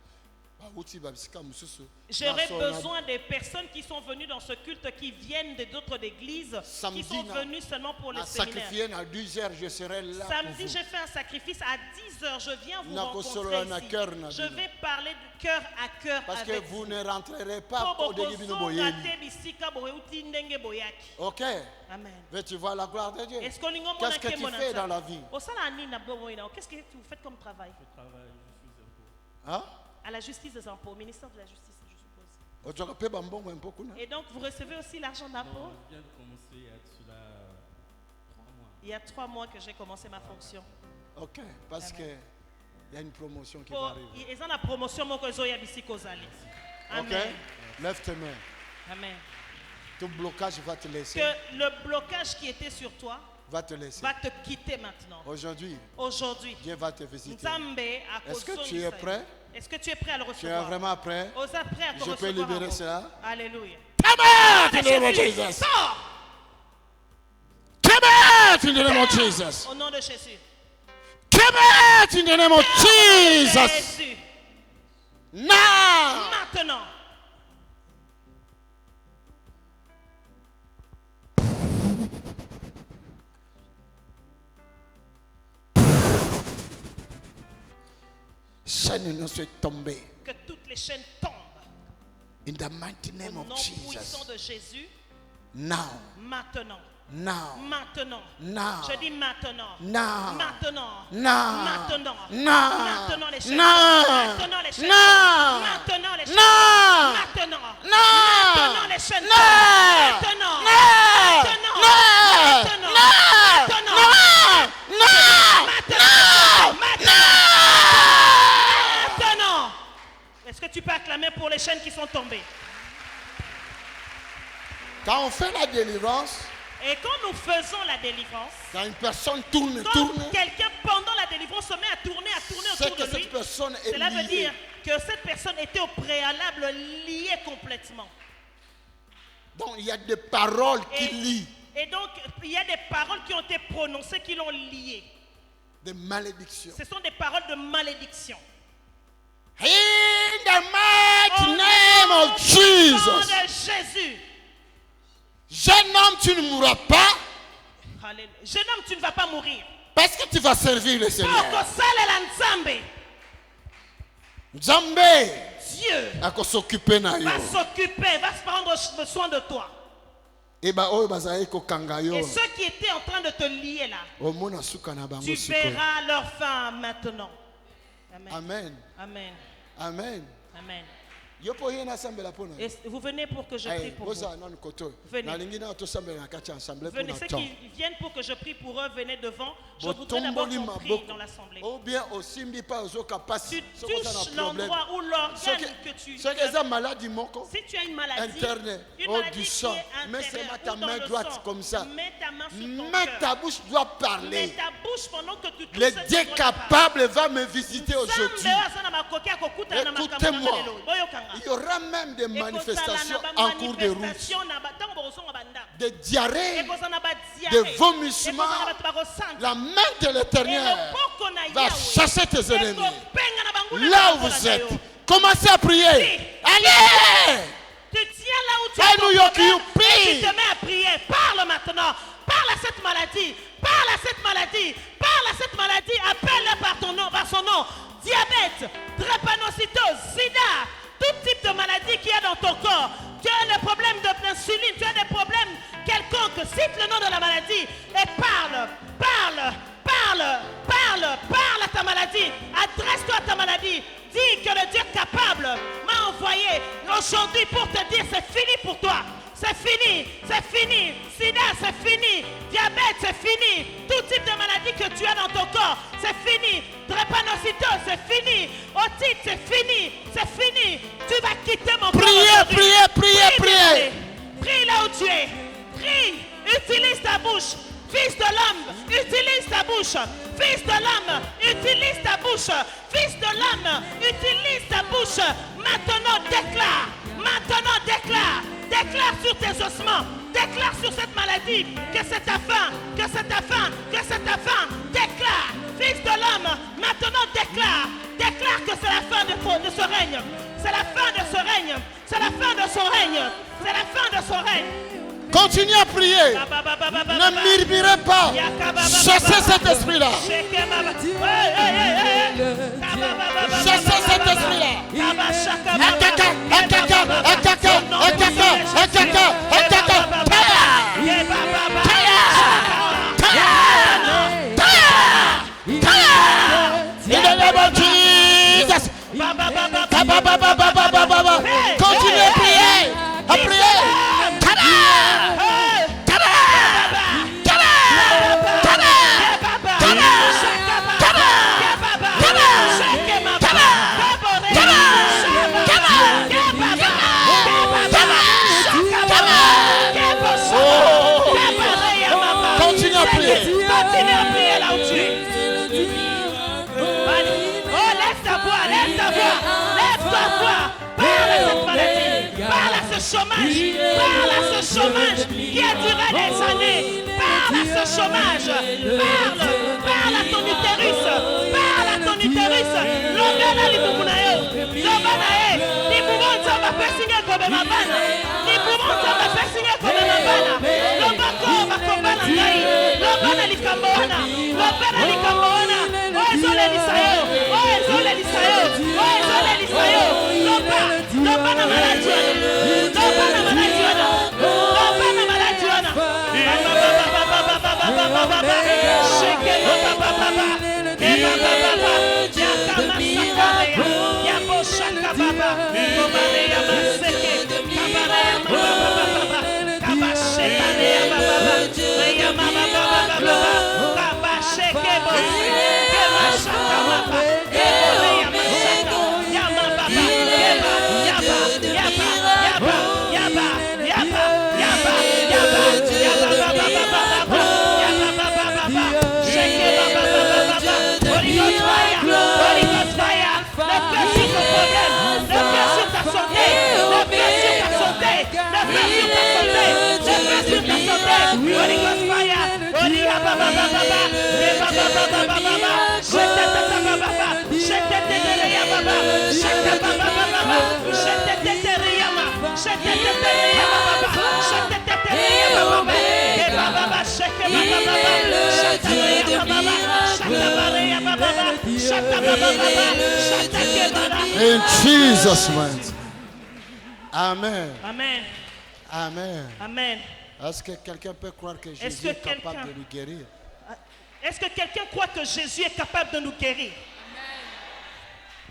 J'aurais besoin des personnes qui sont venues dans ce culte, qui viennent d'autres églises, qui sont venues seulement pour le séminaire. À 10h, je serai là. Samedi, j'ai fait un sacrifice à 10h. Je viens vous rencontrer ici. Je vais parler de cœur à cœur parce avec que vous ne rentrerez pas au début de Ok. Amen. Mais tu vois la gloire de Dieu. Qu'est-ce que tu fais dans la vie? Qu'est-ce que vous faites comme travail? Je travaille, je suis impôt. Hein? À la justice des impôts, au ministère de la justice, je suppose. Et donc, vous recevez aussi l'argent d'impôt? Je viens de commencer il y a cela 3 mois. Il y a 3 mois que j'ai commencé ma fonction. Ok, parce qu'il y a une promotion qui va arriver. Ils ont la promotion, ok, lève tes mains. Amen. Ton blocage va te laisser. Que le blocage qui était sur toi va te laisser. Va te quitter maintenant. Aujourd'hui, Dieu va te visiter. Est-ce que tu es prêt? Est-ce que tu es prêt à le recevoir? Tu es vraiment prêt? Je peux libérer cela? Alléluia. Come out in the name of Jesus. Come out in the name of Jesus. Au nom de Jésus. Come out in the name of Jesus. Now. Maintenant. Chaînes ne soient tombées. Que toutes les chaînes tombent. In the mighty name of Jesus. Au nom puissant de Jésus. Now. Maintenant. Now. Maintenant. Now. Je dis maintenant. Now. Maintenant. Now. Maintenant. Now. Maintenant les chaînes. Now. Maintenant les chaînes. Now. Maintenant les chaînes. Now. Maintenant. Now. Maintenant les chaînes. Now. Maintenant. Now. Maintenant. Maintenant. Est-ce que tu peux acclamer pour les chaînes qui sont tombées? Quand on fait la délivrance, et quand nous faisons la délivrance, quand une personne tourne, quelqu'un pendant la délivrance se met à tourner autour de lui, cela veut dire que cette personne était au préalable liée complètement. Donc il y a des paroles qui lient. Et donc il y a des paroles qui ont été prononcées qui l'ont lié. Des malédictions. Ce sont des paroles de malédiction. In the mighty name of Jesus. Au nom de Jésus. Jeune homme, tu ne mourras pas. Alléluia. Jeune homme, tu ne vas pas mourir. Parce que tu vas servir le Seigneur. Dieu va s'occuper, va se prendre soin de toi. Et ceux qui étaient en train de te lier là, tu verras leur fin maintenant. Amen. Amen. Amen. Amen. Amen. Et vous venez pour que je prie pour vous. Venez. Venez, ceux qui viennent pour que je prie pour eux, venez devant. Je voudrais d'abord qu'on prie dans l'assemblée. Tu touches l'endroit ou l'organe que tu... Si tu as une maladie, du sang, mets ta main droite comme ça. Mets ta main sur ton cœur. Ta bouche doit parler. Mets ta bouche pendant que tu touches. Le Dieu capable va me visiter aujourd'hui. Écoutez-moi. Il y aura même des manifestations en cours de route. Des diarrhées, des vomissements. La main de l'Éternel va chasser tes ennemis. Là où vous êtes, commencez à prier. Allez! Tu tiens là où tu as ton problème et tu te mets à prier. Parle maintenant. Parle à cette maladie. Parle à cette maladie. Parle à cette maladie. Appelle-la par son nom. Diabète, drépanocytose, sida, tout type de maladie qu'il y a dans ton corps. Tu as des problèmes d'insuline, tu as des problèmes quelconques. Cite le nom de la maladie et parle à ta maladie. Adresse-toi à ta maladie. Dis que le Dieu capable m'a envoyé aujourd'hui pour te dire c'est fini pour toi. C'est fini, sida c'est fini, diabète c'est fini, tout type de maladie que tu as dans ton corps, c'est fini, drépanocytose c'est fini, otite c'est fini, tu vas quitter mon corps. Priez. Prie là où tu es, prie, utilise ta bouche, fils de l'homme, utilise ta bouche, fils de l'homme, utilise ta bouche, fils de l'homme, utilise ta bouche, maintenant déclare. Déclare sur tes ossements, déclare sur cette maladie que c'est ta fin, déclare, fils de l'homme, maintenant déclare que c'est la fin de ce règne, c'est la fin de ce règne, c'est la fin de son règne, c'est la fin de son règne. Continuez à prier, ne murmurez pas, chassez cet esprit-là. Chassez cet esprit-là. Continuez à prier, Parle à ce chômage qui a duré des années. Parle à ce chômage. Parle à ton utérus. Parle à ton utérus. Longana libubunayo. Longanae. Libubonza va faire signer comme ma bana. Libubonza va faire signer comme ma bana. Longako va kombana ngai. Longana likamboana. Longana likamboana. Oezole lisayo. Oezole lisayo. Oezole lisayo. Longana maladiana. In Jesus' name. Amen. Amen. Amen. Amen. Est-ce que quelqu'un peut croire que Jésus est capable de nous guérir? Est-ce que quelqu'un croit que Jésus est capable de nous guérir?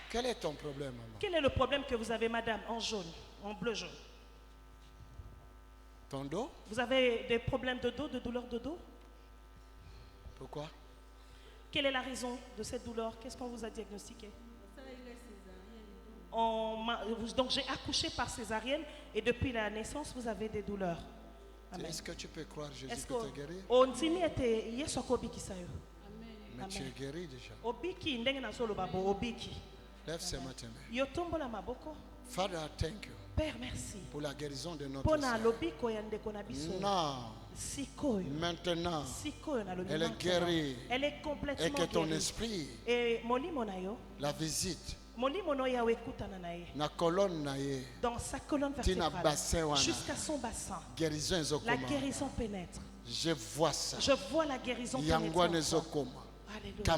Quel est ton problème, maman? Quel est le problème que vous avez, madame, en jaune, en bleu jaune? Ton dos? Vous avez des problèmes de dos, de douleurs de dos? Pourquoi? Quelle est la raison de cette douleur? Qu'est-ce qu'on vous a diagnostiqué? Donc j'ai accouché par césarienne et depuis la naissance, vous avez des douleurs. Est-ce que tu peux croire Jésus que tu es guéri? Mais tu es guéri déjà. Lève ces matins. Father, thank you. Père, merci. Pour la guérison de notre sœur. Non. Maintenant, elle est guérie. Elle est complètement et que ton guérie. esprit la visite Na colonne na ye. Dans sa colonne vertébrale, jusqu'à son bassin, la guérison pénètre. Je vois ça. Je vois la guérison pénétrer. Alléluia.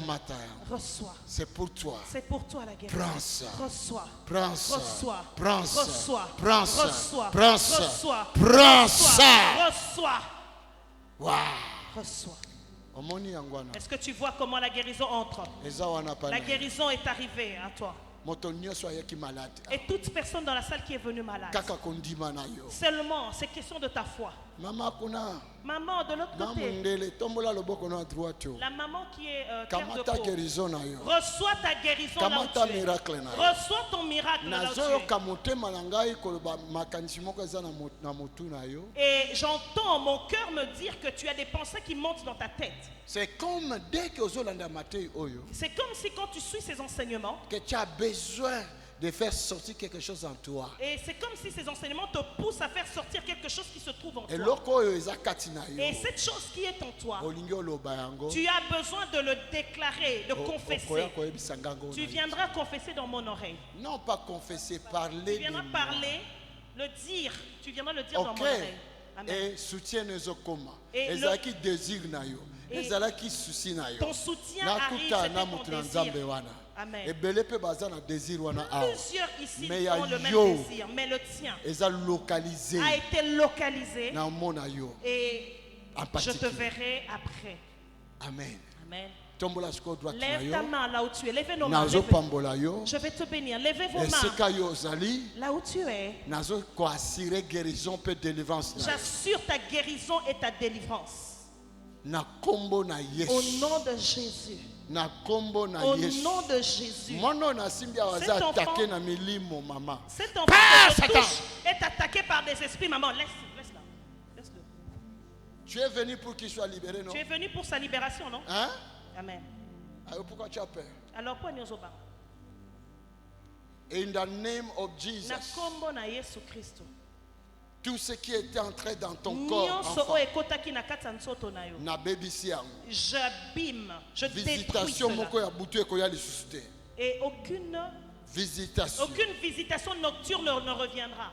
Reçois. C'est pour toi. C'est pour toi la guérison. Prends ça. Reçois. Prends ça. Reçois. Prends ça. Reçois. Prends ça. Reçois. Prends ça. Reçois. Prends ça. Reçois. Wow. Reçois. Est-ce que tu vois comment la guérison entre? La guérison est arrivée à toi. Et toute personne dans la salle qui est venue malade, seulement c'est question de ta foi. Maman, de l'autre côté, la maman qui est cœur de peau, reçois ta guérison là où tu es. Reçois ton miracle là où tu es. Et j'entends mon cœur me dire que tu as des pensées qui montent dans ta tête. C'est comme dès que c'est comme si quand tu suis ces enseignements, que tu as besoin de faire sortir quelque chose en toi. Et c'est comme si ces enseignements te poussent à faire sortir quelque chose qui se trouve en toi. Et cette chose qui est en toi, tu as besoin de le déclarer, de confesser. Tu viendras confesser dans mon oreille. Non pas confesser, parler. Tu viendras parler, le dire. Tu viendras le dire dans mon oreille. Amen. Et soutien et qui désire ton soutien arrive, c'est ton désir. Amen. Plusieurs ici ont le même désir, mais le tien a été localisé et je te verrai après. Amen. Amen. Lève ta main là où tu es. Lève nos mains. Je vais te bénir. Lèvez vos mains. Là où tu es. J'assure ta guérison et ta délivrance. Au nom de Jésus. Au nom de Jésus. Cet enfant qui te touche est attaqué par des esprits. Maman, laisse-le. Laisse-le. Tu es venu pour qu'il soit libéré, non? Tu es venu pour sa libération, non? Hein? Amen. Alors pourquoi tu as peur? Alors pourquoi nous sommes? In the name of Jesus. Tout ce qui était entré dans ton corps, enfant, j'abîme, je détruis cela. Et aucune visitation nocturne ne reviendra.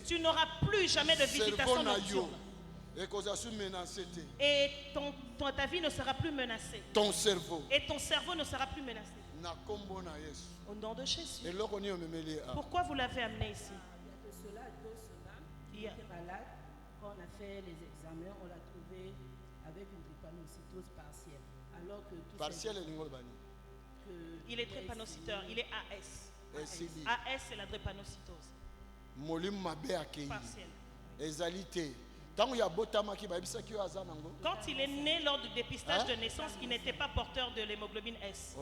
Tu n'auras plus jamais de visitation nocturne. Et ta vie ne sera plus menacée. Ton cerveau. Et ton cerveau ne sera plus menacé. Au nom de Jésus. Pourquoi vous l'avez amené ici? Il était malade. Quand on a fait les examens, on l'a trouvé avec une drépanocytose partielle. Alors que partielle il est drépanocyteur, il est AS. AS, c'est la drépanocytose. Partielle. Quand il est né lors du dépistage de naissance, il n'était pas porteur de l'hémoglobine S.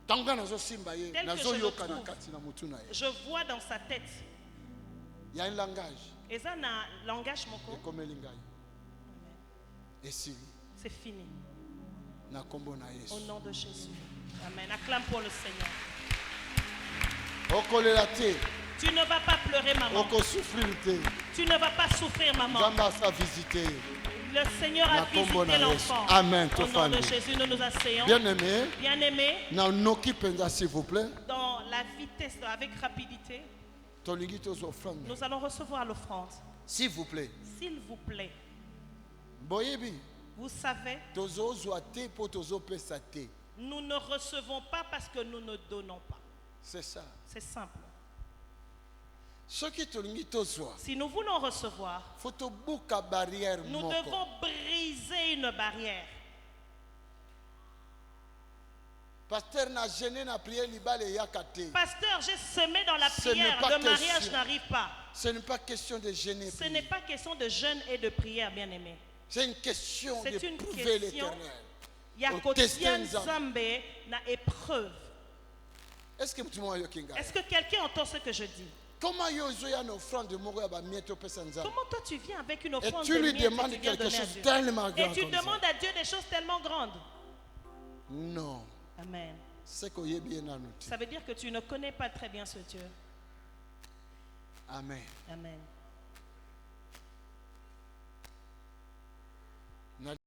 Tel que je vois dans sa tête. Il y a un langage. Et ça, un langage, c'est fini. Au nom de Jésus. Amen. Acclame pour le Seigneur. Tu ne vas pas pleurer, maman. Tu ne vas pas souffrir, maman. Le Seigneur a visité l'enfant. Amen. Au nom de Jésus, nous nous asseyons. Bien-aimé, s'il vous plaît, dans la vitesse, avec rapidité, nous allons recevoir l'offrande. S'il vous plaît. S'il vous plaît. Vous savez, nous ne recevons pas parce que nous ne donnons pas. C'est ça. C'est simple. Si nous voulons recevoir, nous devons briser une barrière. Pasteur, j'ai semé dans la prière, le mariage n'arrive pas. Ce n'est pas question de jeûner. Ce n'est pas question de jeûne et de prière, bien-aimé. C'est une question de prouver l'éternel. Épreuve. Est-ce que quelqu'un entend ce que je dis? Comment toi tu viens avec une offrande et tu lui demandes quelque chose tellement grand? Et tu demandes à Dieu des choses tellement grandes? Non. Amen. Ça veut dire que tu ne connais pas très bien ce Dieu. Amen. Amen.